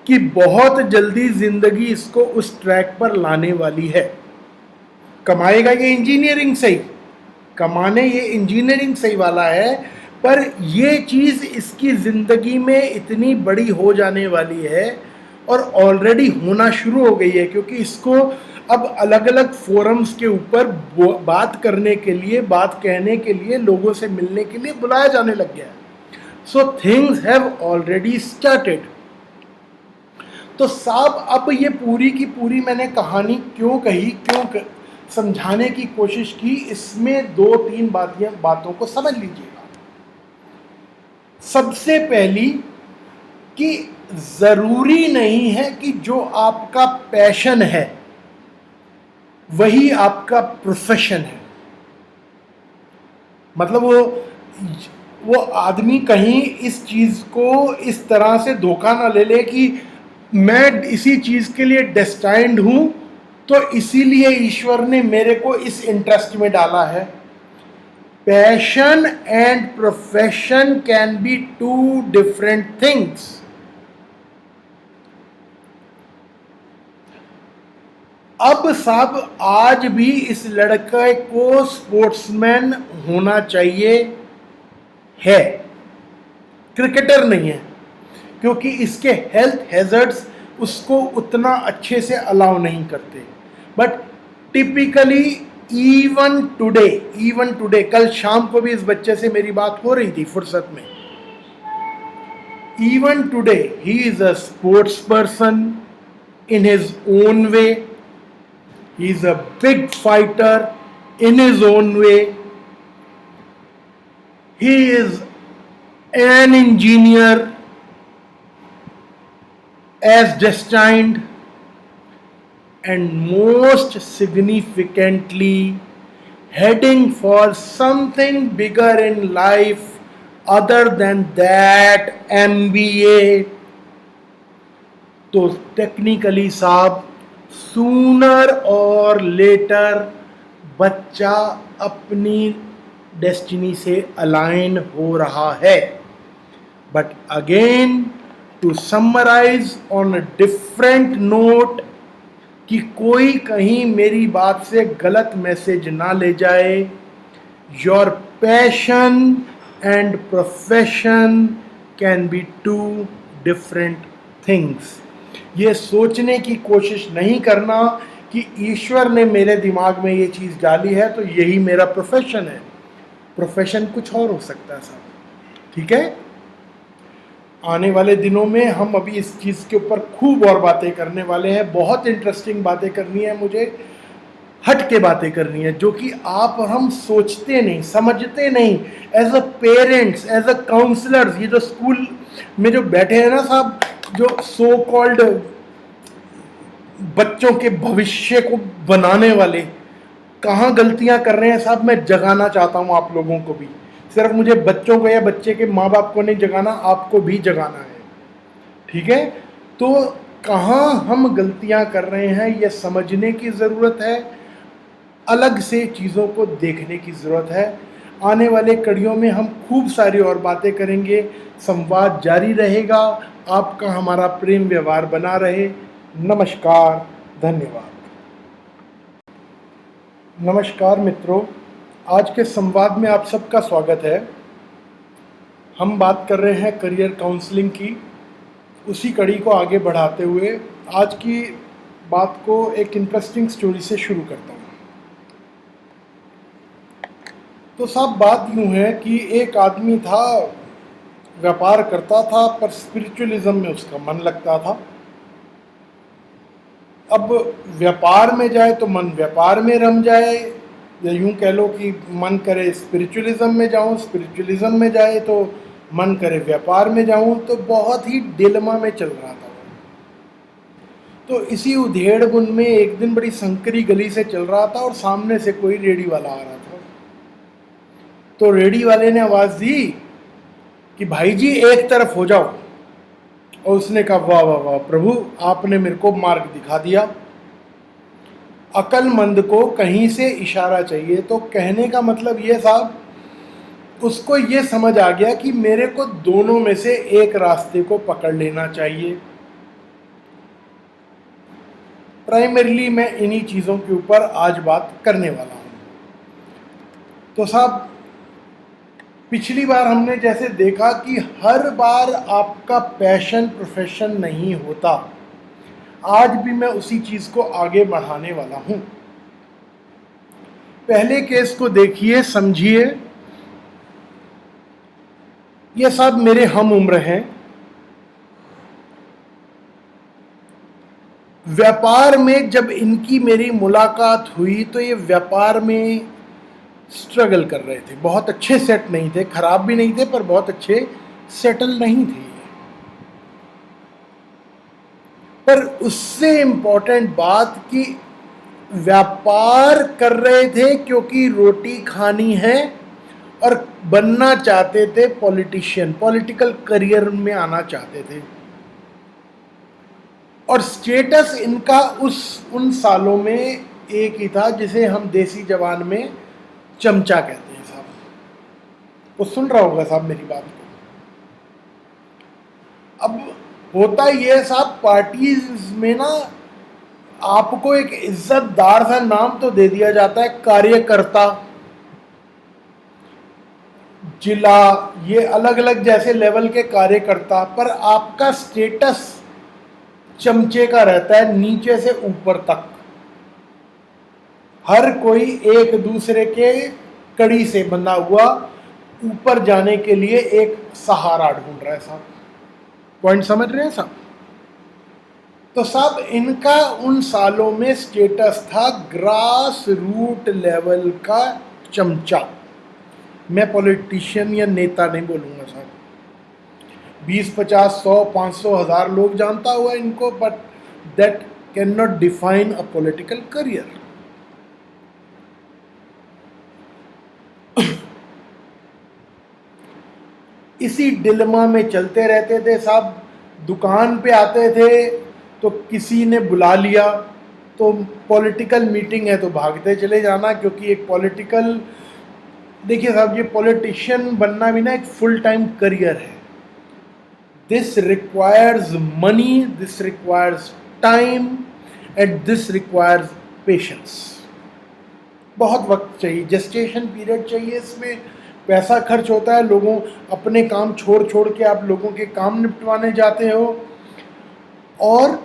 कि बहुत जल्दी जिंदगी इसको उस ट्रैक पर लाने वाली है। कमाएगा ये इंजीनियरिंग से ही, कमाने ये इंजीनियरिंग सही वाला है, पर ये चीज़ इसकी ज़िंदगी में इतनी बड़ी हो जाने वाली है, और ऑलरेडी होना शुरू हो गई है, क्योंकि इसको अब अलग अलग फोरम्स के ऊपर बात करने के लिए, बात कहने के लिए, लोगों से मिलने के लिए बुलाया जाने लग गया है. So things have already started. तो साहब अब ये पूरी की पूरी मैंने कहानी क्यों कही, समझाने की कोशिश की, इसमें 2-3 बातों को समझ लीजिएगा. सबसे पहली कि जरूरी नहीं है कि जो आपका पैशन है वही आपका प्रोफेशन है. मतलब वो आदमी कहीं इस चीज को इस तरह से धोखा ना ले ले कि मैं इसी चीज के लिए डेस्टाइन्ड हूं, तो इसीलिए ईश्वर ने मेरे को इस इंटरेस्ट में डाला है. Passion and profession can be 2 different things. अब साहब आज भी इस लड़के को स्पोर्ट्समैन होना चाहिए है, क्रिकेटर नहीं है, क्योंकि इसके हेल्थ हैजर्ड्स उसको उतना अच्छे से अलाउ नहीं करते. बट टिपिकली इवन टुडे कल शाम को भी इस बच्चे से मेरी बात हो रही थी फुर्सत में. Even today he is a sports person in his own way. He is a big fighter in his own way. He is an engineer as destined, and most significantly heading for something bigger in life other than that MBA. तो technically साहब sooner और later बच्चा अपनी destiny से align हो रहा है. But again to summarize on a different note, कि कोई कहीं मेरी बात से गलत मैसेज ना ले जाए. Your passion and profession can be 2 different things. ये सोचने की कोशिश नहीं करना कि ईश्वर ने मेरे दिमाग में ये चीज़ डाली है तो यही मेरा प्रोफेशन है. प्रोफेशन कुछ और हो सकता है साहब. ठीक है, आने वाले दिनों में हम अभी इस चीज़ के ऊपर खूब और बातें करने वाले हैं. बहुत इंटरेस्टिंग बातें करनी है मुझे, हट के बातें करनी है, जो कि आप और हम सोचते नहीं, समझते नहीं. As a parents, as a counselors, ये जो स्कूल में जो बैठे हैं ना साहब, जो सो कॉल्ड बच्चों के भविष्य को बनाने वाले, कहाँ गलतियां कर रहे हैं साहब. मैं जगाना चाहता हूँ आप लोगों को भी. सिर्फ मुझे बच्चों को या बच्चे के माँ बाप को नहीं जगाना, आपको भी जगाना है. ठीक है, तो कहाँ हम गलतियां कर रहे हैं ये समझने की ज़रूरत है, अलग से चीज़ों को देखने की ज़रूरत है. आने वाले कड़ियों में हम खूब सारी और बातें करेंगे. संवाद जारी रहेगा. आपका हमारा प्रेम व्यवहार बना रहे. नमस्कार, धन्यवाद. नमस्कार मित्रों, आज के संवाद में आप सबका स्वागत है. हम बात कर रहे हैं करियर काउंसलिंग की. उसी कड़ी को आगे बढ़ाते हुए आज की बात को एक इंटरेस्टिंग स्टोरी से शुरू करता हूँ. तो साहब बात यूँ है कि एक आदमी था, व्यापार करता था, पर स्पिरिचुअलिज्म में उसका मन लगता था. अब व्यापार में जाए तो मन व्यापार में रम जाए, या यूँ कह लो कि मन करे स्पिरिचुअलिज्म में जाऊँ, स्पिरिचुअलिज्म में जाए तो मन करे व्यापार में जाऊँ. तो बहुत ही डिलेमा में चल रहा था. तो इसी उधेड़-बुन में एक दिन बड़ी संकरी गली से चल रहा था और सामने से कोई रेडी वाला आ रहा था. तो रेडी वाले ने आवाज़ दी कि भाई जी एक तरफ हो जाओ. और उसने कहा वाह वाह वाह प्रभु, आपने मेरे को मार्ग दिखा दिया. अक्लमंद को कहीं से इशारा चाहिए. तो कहने का मतलब ये साहब, उसको ये समझ आ गया कि मेरे को दोनों में से एक रास्ते को पकड़ लेना चाहिए. प्राइमरीली मैं इन्हीं चीज़ों के ऊपर आज बात करने वाला हूँ. तो साहब पिछली बार हमने जैसे देखा कि हर बार आपका पैशन प्रोफेशन नहीं होता. आज भी मैं उसी चीज को आगे बढ़ाने वाला हूं। पहले केस को देखिए, समझिए। ये सब मेरे हम उम्र हैं। व्यापार में जब इनकी मेरी मुलाकात हुई तो ये व्यापार में स्ट्रगल कर रहे थे, बहुत अच्छे सेट नहीं थे, खराब भी नहीं थे पर बहुत अच्छे सेटल नहीं थे। पर उससे इंपॉर्टेंट बात कि व्यापार कर रहे थे क्योंकि रोटी खानी है और बनना चाहते थे पॉलिटिशियन, पॉलिटिकल करियर में आना चाहते थे। और स्टेटस इनका उन सालों में एक ही था जिसे हम देसी जबान में चमचा कहते हैं। साहब वो सुन रहा होगा साहब मेरी बात को। अब होता ये है साहब, पार्टीज में ना आपको एक इज्जतदार सा नाम तो दे दिया जाता है, कार्यकर्ता, जिला, ये अलग अलग जैसे लेवल के कार्यकर्ता, पर आपका स्टेटस चमचे का रहता है नीचे से ऊपर तक। हर कोई एक दूसरे के कड़ी से बंधा हुआ ऊपर जाने के लिए एक सहारा ढूंढ रहा है। साहब पॉइंट समझ रहे हैं साहब? तो साहब इनका उन सालों में स्टेटस था ग्रास रूट लेवल का चमचा। मैं पॉलिटिशियन या नेता नहीं बोलूंगा साहब। 20, 50, 100, 500, 1000 लोग जानता हुआ इनको, but that can not define a political career. इसी डिलेमा में चलते रहते थे साहब। दुकान पे आते थे तो किसी ने बुला लिया तो पॉलिटिकल मीटिंग है तो भागते चले जाना, क्योंकि एक पॉलिटिकल, देखिए साहब ये पॉलिटिशियन बनना भी ना एक फुल टाइम करियर है। This requires money, this requires time and this requires patience. बहुत वक्त चाहिए, जेस्टेशन पीरियड चाहिए, इसमें पैसा खर्च होता है। लोगों अपने काम छोड़ छोड़ के आप लोगों के काम निपटवाने जाते हो। और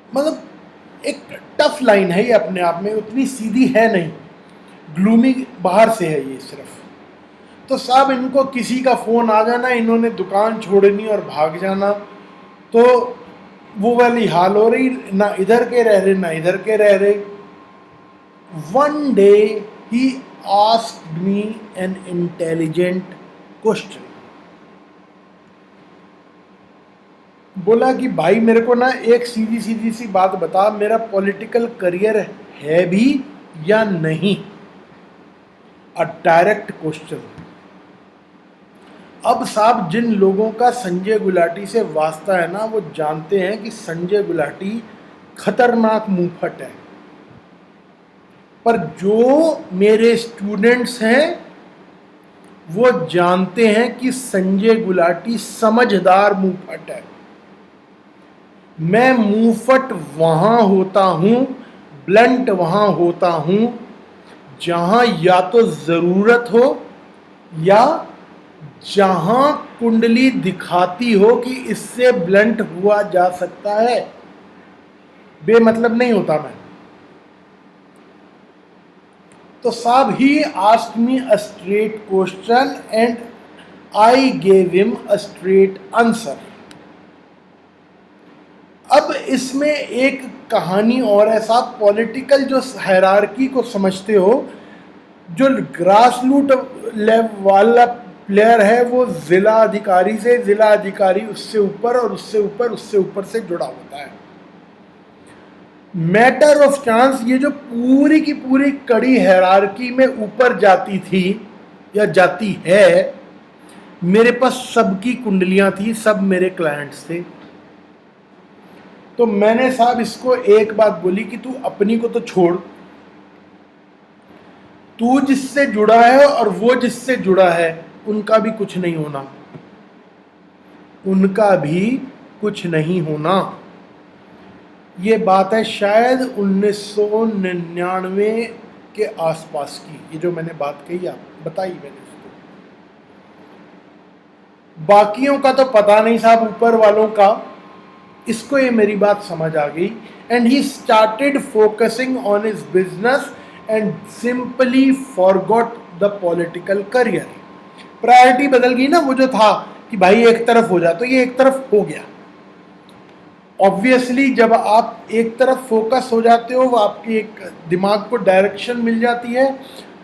मतलब एक टफ लाइन है ये, अपने आप में उतनी सीधी है नहीं, ग्लूमी बाहर से है ये सिर्फ। तो साहब इनको किसी का फोन आ जाना, इन्होंने दुकान छोड़नी और भाग जाना, तो वो वाली हाल हो रही, ना इधर के रह रहे ना इधर के रह रहे। One day he asked me an intelligent question. बोला कि भाई मेरे को ना एक सीधी सीधी सी बात बता, मेरा पॉलिटिकल करियर है भी या नहीं? अ डायरेक्ट क्वेश्चन। अब साहब जिन लोगों का संजय गुलाटी से वास्ता है ना, वो जानते हैं कि संजय गुलाटी खतरनाक मुंहफट है। पर जो मेरे स्टूडेंट्स हैं वो जानते हैं कि संजय गुलाटी समझदार मुंहफट है। मैं मुंहफट वहां होता हूं, ब्लंट वहां होता हूं जहां या तो जरूरत हो या जहां कुंडली दिखाती हो कि इससे ब्लंट हुआ जा सकता है। बेमतलब नहीं होता मैं। तो साहब he asked me a straight question and I gave him a straight answer. अब इसमें एक कहानी और है साहब। पॉलिटिकल जो हायरार्की को समझते हो, जो ग्रास रूट लेवल वाला प्लेयर है वो जिला अधिकारी से, जिला अधिकारी उससे ऊपर और उससे ऊपर उससे ऊपर से जुड़ा होता है। मैटर ऑफ चांस ये जो पूरी की पूरी कड़ी हायरार्की में ऊपर जाती थी या जाती है, मेरे पास सबकी कुंडलियां थी, सब मेरे क्लाइंट्स थे। तो मैंने साहब इसको एक बात बोली कि तू अपनी को तो छोड़, तू जिससे जुड़ा है और वो जिससे जुड़ा है उनका भी कुछ नहीं होना, उनका भी कुछ नहीं होना। ये बात है शायद 1999 के आसपास की, ये जो मैंने बात कही आप बताई मैंने उसको। बाकियों का तो पता नहीं साहब, ऊपर वालों का। इसको ये मेरी बात समझ आ गई, and he started focusing on his business and simply forgot the political career. Priority बदल गई ना, वो जो था कि भाई एक तरफ हो जा, तो ये एक तरफ हो गया। ऑब्वियसली जब आप एक तरफ फोकस हो जाते हो, आपकी एक दिमाग को डायरेक्शन मिल जाती है,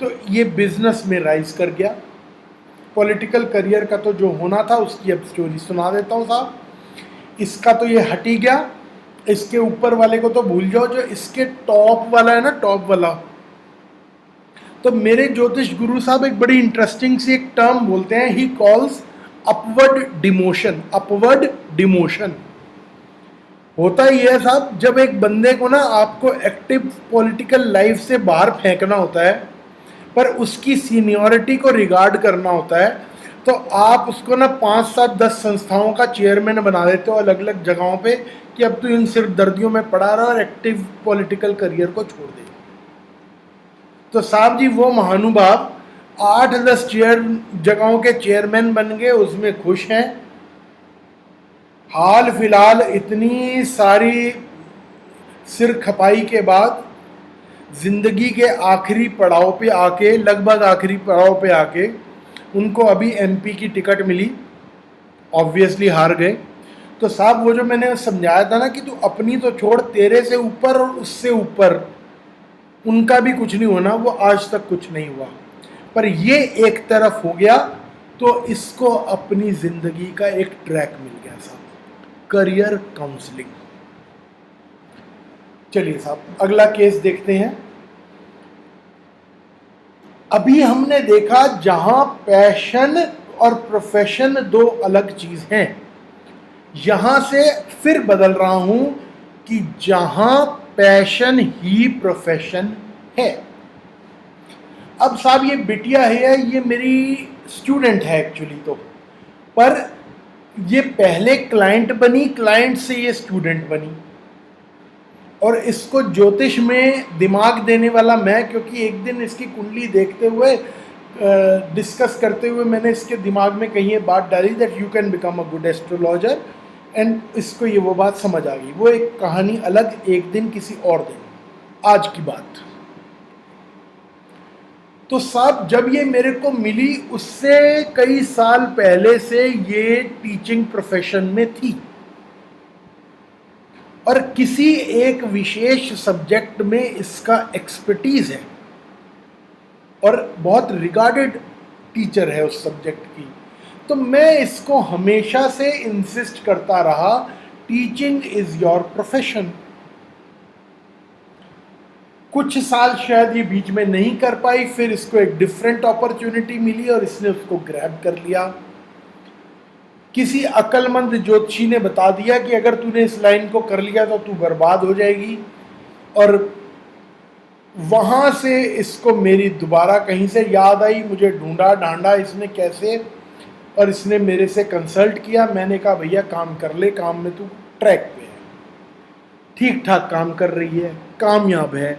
तो ये बिजनेस में राइज कर गया। पॉलिटिकल करियर का तो जो होना था उसकी अब स्टोरी सुना देता हूँ साहब। इसका तो ये हट ही गया, इसके ऊपर वाले को तो भूल जाओ, जो इसके टॉप वाला है ना, टॉप वाला, तो मेरे ज्योतिष गुरु साहब एक बड़ी इंटरेस्टिंग सी एक टर्म बोलते हैं, he calls upward demotion. Upward demotion होता ही है साहब, जब एक बंदे को ना आपको एक्टिव पॉलिटिकल लाइफ से बाहर फेंकना होता है, पर उसकी सीनियरिटी को रिगार्ड करना होता है, तो आप उसको ना 5, 7, 10 संस्थाओं का चेयरमैन बना देते हो अलग अलग जगहों पे, कि अब तो इन सिर्फ दर्दियों में पड़ा रहा और एक्टिव पॉलिटिकल करियर को छोड़ दे। तो साहब जी वो महानुभाव 8-10 जगहों के चेयरमैन बन गए, उसमें खुश हैं। हाल फिलहाल इतनी सारी सिर खपाई के बाद जिंदगी के आखिरी पड़ाव पे आके, लगभग आखिरी पड़ाव पे आके, उनको अभी एमपी की टिकट मिली, ऑब्वियसली हार गए। तो साहब वो जो मैंने समझाया था ना कि तू अपनी तो छोड़, तेरे से ऊपर और उससे ऊपर उनका भी कुछ नहीं होना, वो आज तक कुछ नहीं हुआ। पर ये एक तरफ हो गया तो इसको अपनी जिंदगी का एक ट्रैक मिल गया साहब, करियर काउंसलिंग। चलिए साहब अगला केस देखते हैं। अभी हमने देखा जहां पैशन और प्रोफेशन दो अलग चीज हैं, यहां से फिर बदल रहा हूं कि जहां पैशन ही प्रोफेशन है। अब साहब ये बिटिया है, ये मेरी स्टूडेंट है एक्चुअली तो, पर ये पहले क्लाइंट बनी, क्लाइंट से ये स्टूडेंट बनी, और इसको ज्योतिष में दिमाग देने वाला मैं, क्योंकि एक दिन इसकी कुंडली देखते हुए, डिस्कस करते हुए मैंने इसके दिमाग में कहीं ये बात डाली that you can become a good astrologer, and इसको ये वो बात समझ आ गई। वो एक कहानी अलग, एक दिन किसी और दिन, आज की बात। तो साहब जब ये मेरे को मिली, उससे कई साल पहले से ये टीचिंग प्रोफेशन में थी, और किसी एक विशेष सब्जेक्ट में इसका एक्सपर्टीज है, और बहुत रिगार्डेड टीचर है उस सब्जेक्ट की। तो मैं इसको हमेशा से इंसिस्ट करता रहा, टीचिंग इज योर प्रोफेशन। कुछ साल शायद ये बीच में नहीं कर पाई, फिर इसको एक डिफरेंट अपॉर्चुनिटी मिली और इसने उसको ग्रैब कर लिया। किसी अक्लमंद ज्योतिषी ने बता दिया कि अगर तूने इस लाइन को कर लिया तो तू बर्बाद हो जाएगी, और वहाँ से इसको मेरी दोबारा कहीं से याद आई, मुझे ढूंढा ढांडा इसने कैसे, और इसने मेरे से कंसल्ट किया। मैंने कहा भैया काम कर ले, काम में तू ट्रैक पे है, ठीक ठाक काम कर रही है, कामयाब है,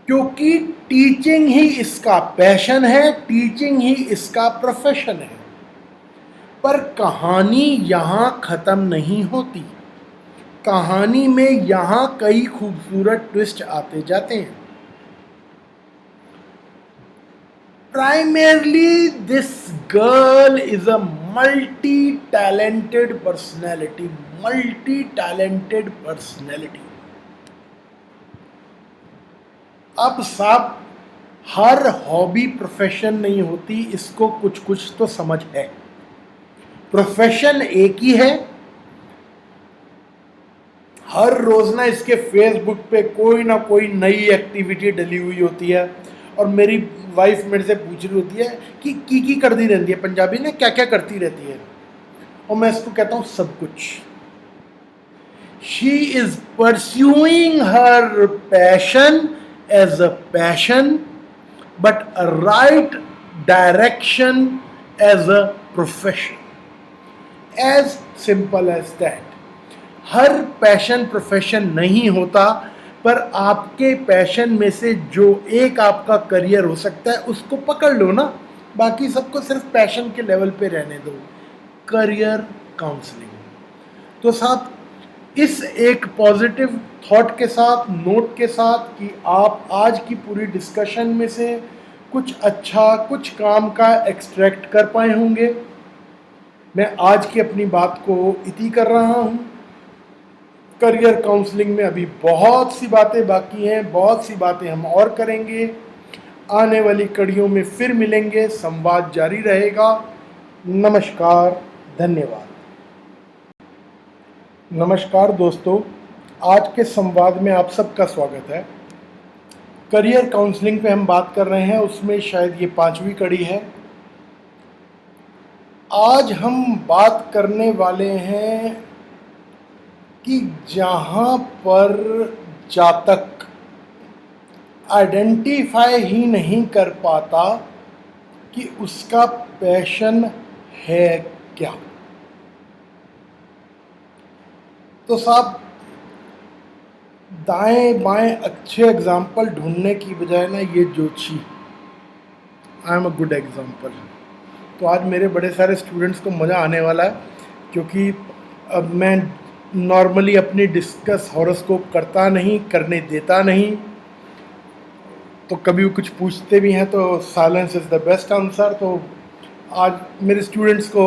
क्योंकि टीचिंग ही इसका पैशन है, टीचिंग ही इसका प्रोफेशन है। पर कहानी यहाँ खत्म नहीं होती, कहानी में यहाँ कई खूबसूरत ट्विस्ट आते जाते हैं। Primarily this girl is a multi talented personality, multi talented personality. अब साहब हर हॉबी प्रोफेशन नहीं होती, इसको कुछ कुछ तो समझ है। प्रोफेशन एक ही है, हर रोज ना इसके फेसबुक पे कोई ना कोई नई एक्टिविटी डली हुई होती है, और मेरी वाइफ मेरे से पूछ रही होती है कि की करती रहती है, पंजाबी ने क्या क्या करती रहती है, और मैं इसको कहता हूँ सब कुछ। She is pursuing her passion as a passion, but a right direction as a profession, as simple as that. हर पैशन प्रोफेशन नहीं होता, पर आपके पैशन में से जो एक आपका करियर हो सकता है उसको पकड़ लो ना, बाकी सबको सिर्फ पैशन के लेवल पे रहने दो। Career counselling. तो साहब इस एक पॉजिटिव थॉट के साथ, नोट के साथ कि आप आज की पूरी डिस्कशन में से कुछ अच्छा, कुछ काम का एक्सट्रैक्ट कर पाए होंगे, मैं आज की अपनी बात को इति कर रहा हूँ। करियर काउंसलिंग में अभी बहुत सी बातें बाकी हैं, बहुत सी बातें हम और करेंगे। आने वाली कड़ियों में फिर मिलेंगे, संवाद जारी रहेगा। नमस्कार, धन्यवाद। नमस्कार दोस्तों, आज के संवाद में आप सबका स्वागत है। करियर काउंसलिंग पे हम बात कर रहे हैं, उसमें शायद ये 5वीं कड़ी है। आज हम बात करने वाले हैं कि जहाँ पर जातक आइडेंटिफाई ही नहीं कर पाता कि उसका पैशन है क्या। तो साहब दाएं बाएं अच्छे एग्जाम्पल ढूंढने की बजाय ना, ये Joshi, I am a good example. तो आज मेरे बड़े सारे स्टूडेंट्स को मज़ा आने वाला है, क्योंकि अब मैं नॉर्मली अपनी डिस्कस हॉरोस्कोप करता नहीं, करने देता नहीं। तो कभी वो कुछ पूछते भी हैं तो silence is the best answer. तो आज मेरे स्टूडेंट्स को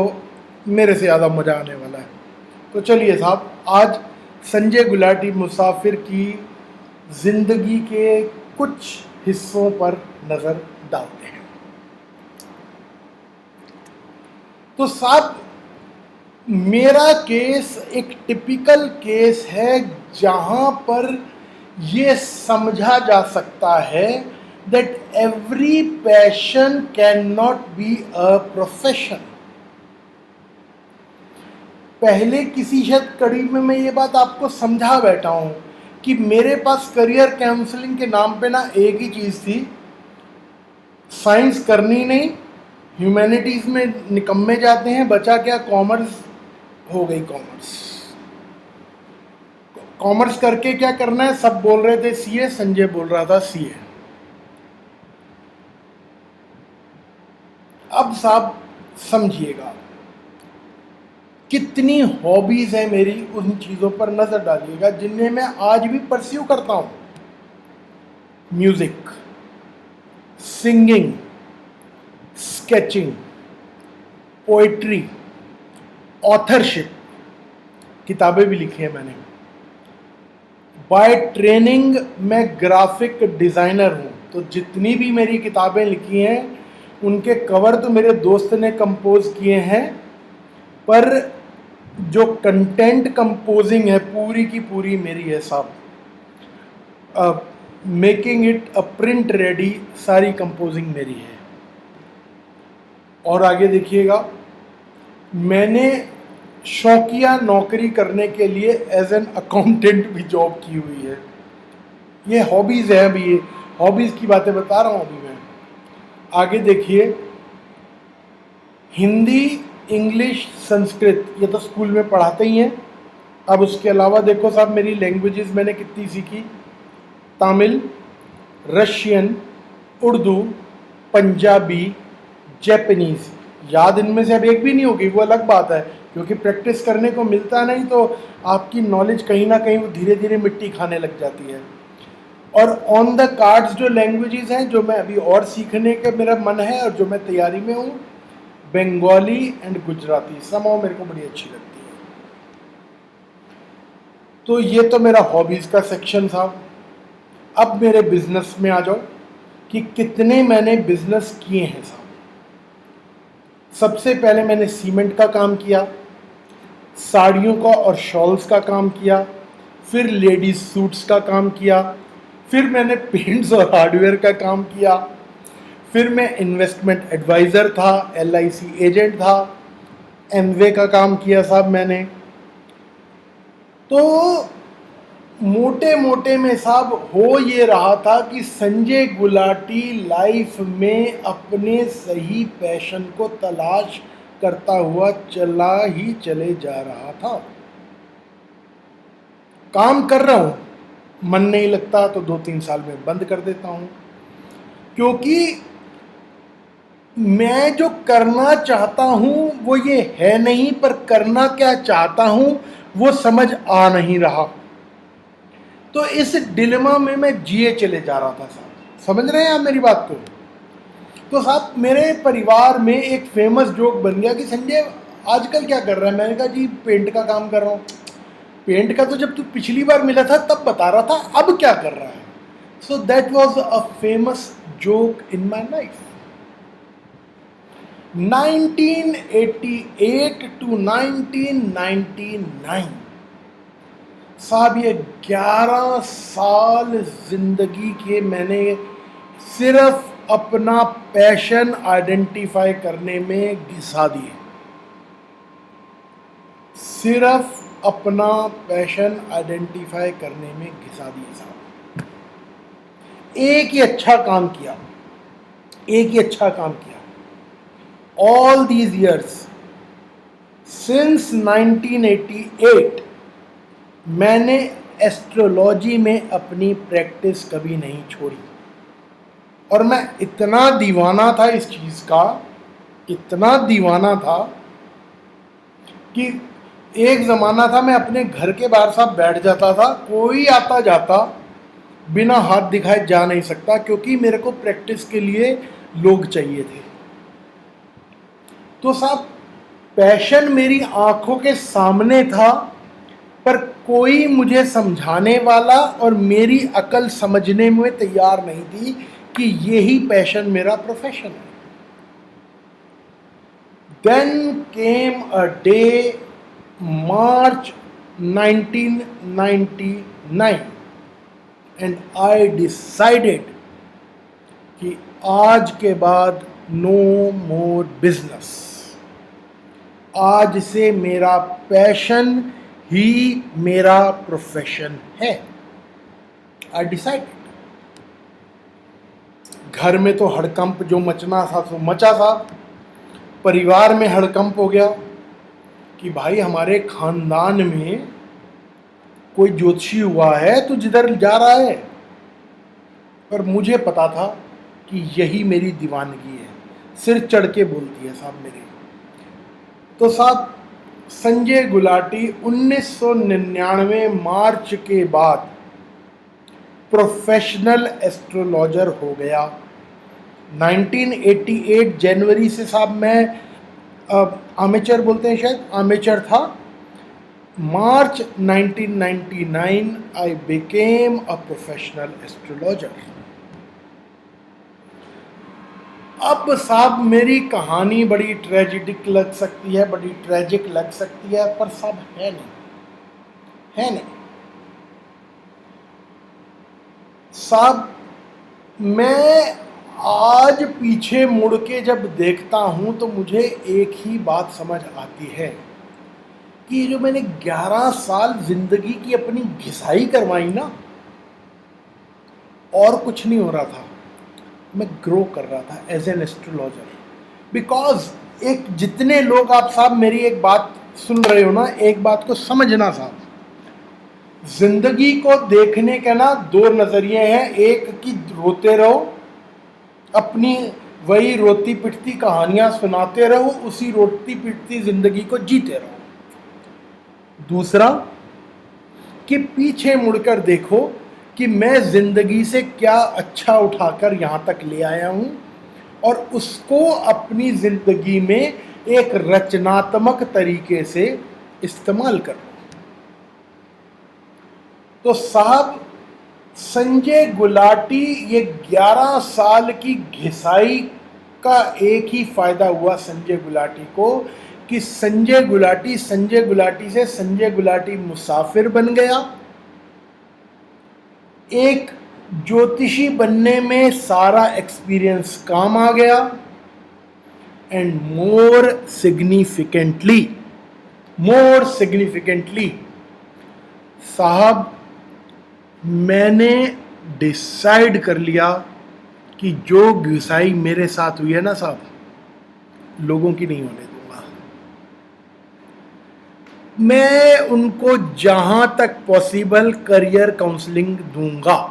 मेरे से ज़्यादा मज़ा आने वाला है। तो चलिए साहब, आज संजय गुलाटी मुसाफिर की ज़िंदगी के कुछ हिस्सों पर नज़र डालते हैं। तो साहब मेरा केस एक टिपिकल केस है जहाँ पर ये समझा जा सकता है that every passion cannot be a profession। पहले किसी शायद कड़ी में मैं ये बात आपको समझा बैठा हूँ कि मेरे पास करियर काउंसलिंग के नाम पे ना एक ही चीज़ थी, साइंस करनी नहीं, ह्यूमैनिटीज़ में निकम्मे जाते हैं, बचा क्या, कॉमर्स हो गई। कॉमर्स करके क्या करना है, सब बोल रहे थे सीए, संजय बोल रहा था सीए। अब साहब समझिएगा कितनी हॉबीज है मेरी, उन चीज़ों पर नज़र डालिएगा जिन्हें मैं आज भी परस्यू करता हूँ। Music, singing, sketching, poetry, authorship, किताबें भी लिखी हैं मैंने। बाय ट्रेनिंग मैं ग्राफिक डिज़ाइनर हूँ, तो जितनी भी मेरी किताबें लिखी हैं उनके कवर तो मेरे दोस्त ने कंपोज किए हैं, पर जो कंटेंट कंपोजिंग है पूरी की पूरी मेरी है साहब। Making it a print ready, सारी कंपोजिंग मेरी है। और आगे देखिएगा, मैंने शौकिया नौकरी करने के लिए एज एन अकाउंटेंट भी जॉब की हुई है। ये हॉबीज़ है, अभी ये हॉबीज़ की बातें बता रहा हूँ अभी मैं। आगे देखिए, हिंदी, इंग्लिश, संस्कृत ये तो स्कूल में पढ़ाते ही हैं। अब उसके अलावा देखो साहब मेरी लैंग्वेजेस मैंने कितनी सीखी, तमिल, रशियन, उर्दू, पंजाबी, जापानीज़। याद इनमें से अब एक भी नहीं होगी, वो अलग बात है, क्योंकि प्रैक्टिस करने को मिलता नहीं तो आपकी नॉलेज कहीं ना कहीं वो धीरे धीरे मिट्टी खाने लग जाती है। और ऑन द कार्ड्स जो लैंग्वेजेस हैं जो मैं अभी और सीखने का मेरा मन है और जो मैं तैयारी में हूँ, बंगाली एंड गुजराती समाओ मेरे को बड़ी अच्छी लगती है। तो ये तो मेरा हॉबीज़ का सेक्शन था। अब मेरे बिजनेस में आ जाओ कि कितने मैंने बिजनेस किए हैं साहब। सबसे पहले मैंने सीमेंट का काम किया, साड़ियों का और शॉल्स का काम किया, फिर लेडीज सूट्स का काम किया, फिर मैंने पेंट्स और हार्डवेयर का काम किया, फिर मैं इन्वेस्टमेंट एडवाइज़र था, LIC एजेंट था, एमवे का काम किया साहब मैंने। तो मोटे मोटे में साहब हो ये रहा था कि संजय गुलाटी लाइफ में अपने सही पैशन को तलाश करता हुआ चला ही चले जा रहा था। काम कर रहा हूँ, मन नहीं लगता तो 2-3 साल में बंद कर देता हूँ, क्योंकि मैं जो करना चाहता हूं वो ये है नहीं, पर करना क्या चाहता हूं वो समझ आ नहीं रहा। तो इस डिलेमा में मैं जिए चले जा रहा था साहब। समझ रहे हैं आप मेरी बात को? तो साहब मेरे परिवार में एक फेमस जोक बन गया कि संजय आजकल क्या कर रहा है। मैंने कहा जी पेंट का काम कर रहा हूँ। पेंट का तो जब तू पिछली बार मिला था तब बता रहा था, अब क्या कर रहा है? So that was a famous joke in my life. 1988 to 1999 साहब, ये 11 साल जिंदगी के मैंने सिर्फ अपना पैशन आइडेंटिफाई करने में घिसा दिए। सिर्फ अपना पैशन आइडेंटिफाई करने में घिसा दिए साहब। एक ही अच्छा काम किया, एक ही अच्छा काम किया। ऑल दीज ईयर्स सिंस 1988 मैंने एस्ट्रोलॉजी में अपनी प्रैक्टिस कभी नहीं छोड़ी। और मैं इतना दीवाना था इस चीज़ का, इतना दीवाना था कि एक ज़माना था मैं अपने घर के बाहर साहब बैठ जाता था, कोई आता जाता बिना हाथ दिखाए जा नहीं सकता, क्योंकि मेरे को प्रैक्टिस के लिए लोग चाहिए थे। तो साहब पैशन मेरी आंखों के सामने था, पर कोई मुझे समझाने वाला और मेरी अकल समझने में तैयार नहीं थी कि यही पैशन मेरा प्रोफेशन है। Then came a day, March 1999, and I decided कि आज के बाद नो मोर बिजनेस। आज से मेरा पैशन ही मेरा प्रोफेशन है। I decided. घर में तो हड़कंप जो मचना था तो मचा था, परिवार में हड़कंप हो गया कि भाई हमारे खानदान में कोई ज्योतिषी हुआ है तो जिधर जा रहा है। पर मुझे पता था कि यही मेरी दीवानगी है, सिर चढ़ के बोलती है साहब मेरे। तो साहब संजय गुलाटी 1999 मार्च के बाद प्रोफेशनल एस्ट्रोलॉजर हो गया। 1988 जनवरी से साहब मैं आमेचर बोलते हैं शायद, आमेचर था। मार्च 1999 I became a professional astrologer. अब साहब मेरी कहानी बड़ी ट्रेजिडिक लग सकती है, बड़ी ट्रेजिक लग सकती है, पर साहब है नहीं, है नहीं साहब। मैं आज पीछे मुड़ के जब देखता हूं तो मुझे एक ही बात समझ आती है कि ये जो मैंने 11 साल जिंदगी की अपनी घिसाई करवाई ना, और कुछ नहीं हो रहा था, मैं ग्रो कर रहा था एज एन एस्ट्रोलॉजर। बिकॉज एक जितने लोग आप साहब मेरी एक बात सुन रहे हो ना, एक बात को समझना साहब, जिंदगी को देखने के ना दो नजरिए हैं। एक कि रोते रहो, अपनी वही रोती पिटती कहानियां सुनाते रहो, उसी रोती पिटती जिंदगी को जीते रहो। दूसरा कि पीछे मुड़कर देखो कि मैं जिंदगी से क्या अच्छा उठाकर यहां तक ले आया हूं, और उसको अपनी जिंदगी में एक रचनात्मक तरीके से इस्तेमाल करो। तो साहब संजय गुलाटी, ये 11 साल की घिसाई का एक ही फायदा हुआ संजय गुलाटी को कि संजय गुलाटी से संजय गुलाटी मुसाफिर बन गया। एक ज्योतिषी बनने में सारा एक्सपीरियंस काम आ गया। एंड मोर सिग्निफिकेंटली साहब मैंने डिसाइड कर लिया कि जो घिसाई मेरे साथ हुई है ना साहब, लोगों की नहीं होने दूंगा। मैं उनको जहां तक पॉसिबल करियर काउंसलिंग दूंगा।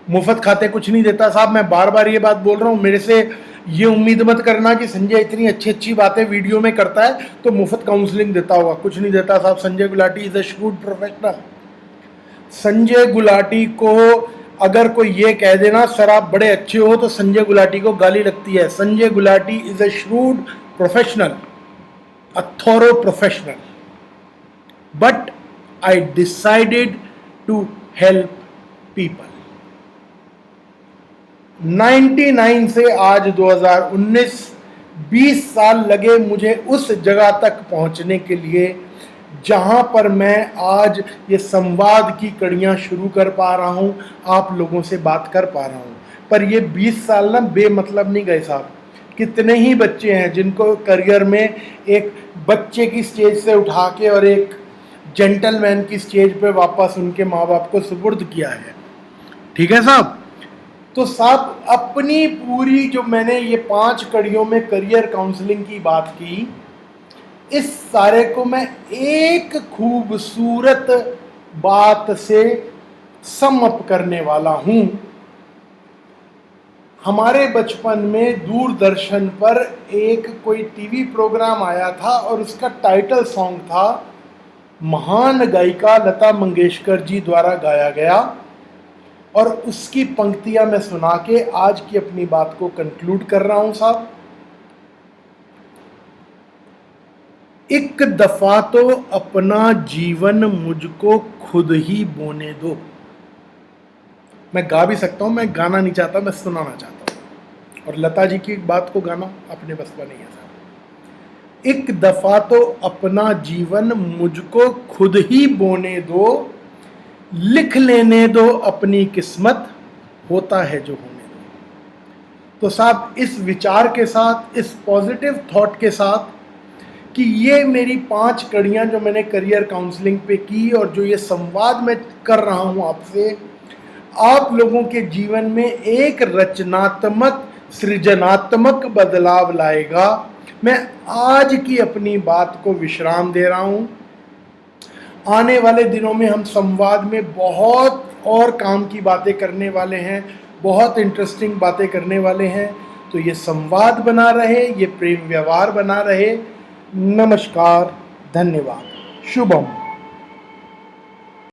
मुफ्त खाते कुछ नहीं देता साहब, मैं बार बार ये बात बोल रहा हूं। मेरे से ये उम्मीद मत करना कि संजय इतनी अच्छी अच्छी बातें वीडियो में करता है तो मुफ्त काउंसलिंग देता होगा, कुछ नहीं देता साहब। Sanjay Gulati is a shrewd professional. Sanjay Gulati को अगर कोई ये कह देना सर आप बड़े अच्छे हो, तो संजय गुलाटी को गाली लगती है। Sanjay Gulati is a shrewd professional, a thorough professional, but I decided to help people. 99 से आज 2019, 20 साल लगे मुझे उस जगह तक पहुंचने के लिए जहां पर मैं आज ये संवाद की कड़ियां शुरू कर पा रहा हूं, आप लोगों से बात कर पा रहा हूं। पर ये 20 साल ना बेमतलब नहीं गए साहब। कितने ही बच्चे हैं जिनको करियर में एक बच्चे की स्टेज से उठा के और एक जेंटलमैन की स्टेज पे वापस उनके माँ बाप को सुपुर्द किया है। ठीक है साहब। तो साहब अपनी पूरी जो मैंने ये 5 कड़ियों में करियर काउंसलिंग की बात की, इस सारे को मैं एक खूबसूरत बात से सम अप करने वाला हूं। हमारे बचपन में दूरदर्शन पर एक कोई टीवी प्रोग्राम आया था और उसका टाइटल सॉन्ग था महान गायिका लता मंगेशकर जी द्वारा गाया गया, और उसकी पंक्तियां मैं सुना के आज की अपनी बात को कंक्लूड कर रहा हूं साहब। एक दफा तो अपना जीवन मुझको खुद ही बोने दो। मैं गा भी सकता हूं, मैं गाना नहीं चाहता, मैं सुनाना चाहता हूं। और लता जी की बात को गाना अपने बस का नहीं है साहब। एक दफा तो अपना जीवन मुझको खुद ही बोने दो, लिख लेने दो अपनी किस्मत, होता है जो होने दो। तो साहब इस विचार के साथ, इस पॉजिटिव थॉट के साथ कि ये मेरी 5 कड़ियां जो मैंने करियर काउंसलिंग पे की और जो ये संवाद मैं कर रहा हूं आपसे, आप लोगों के जीवन में एक रचनात्मक सृजनात्मक बदलाव लाएगा। मैं आज की अपनी बात को विश्राम दे रहा हूं। आने वाले दिनों में हम संवाद में बहुत और काम की बातें करने वाले हैं, बहुत इंटरेस्टिंग बातें करने वाले हैं। तो ये संवाद बना रहे, ये प्रेम व्यवहार बना रहे। नमस्कार, धन्यवाद, शुभम।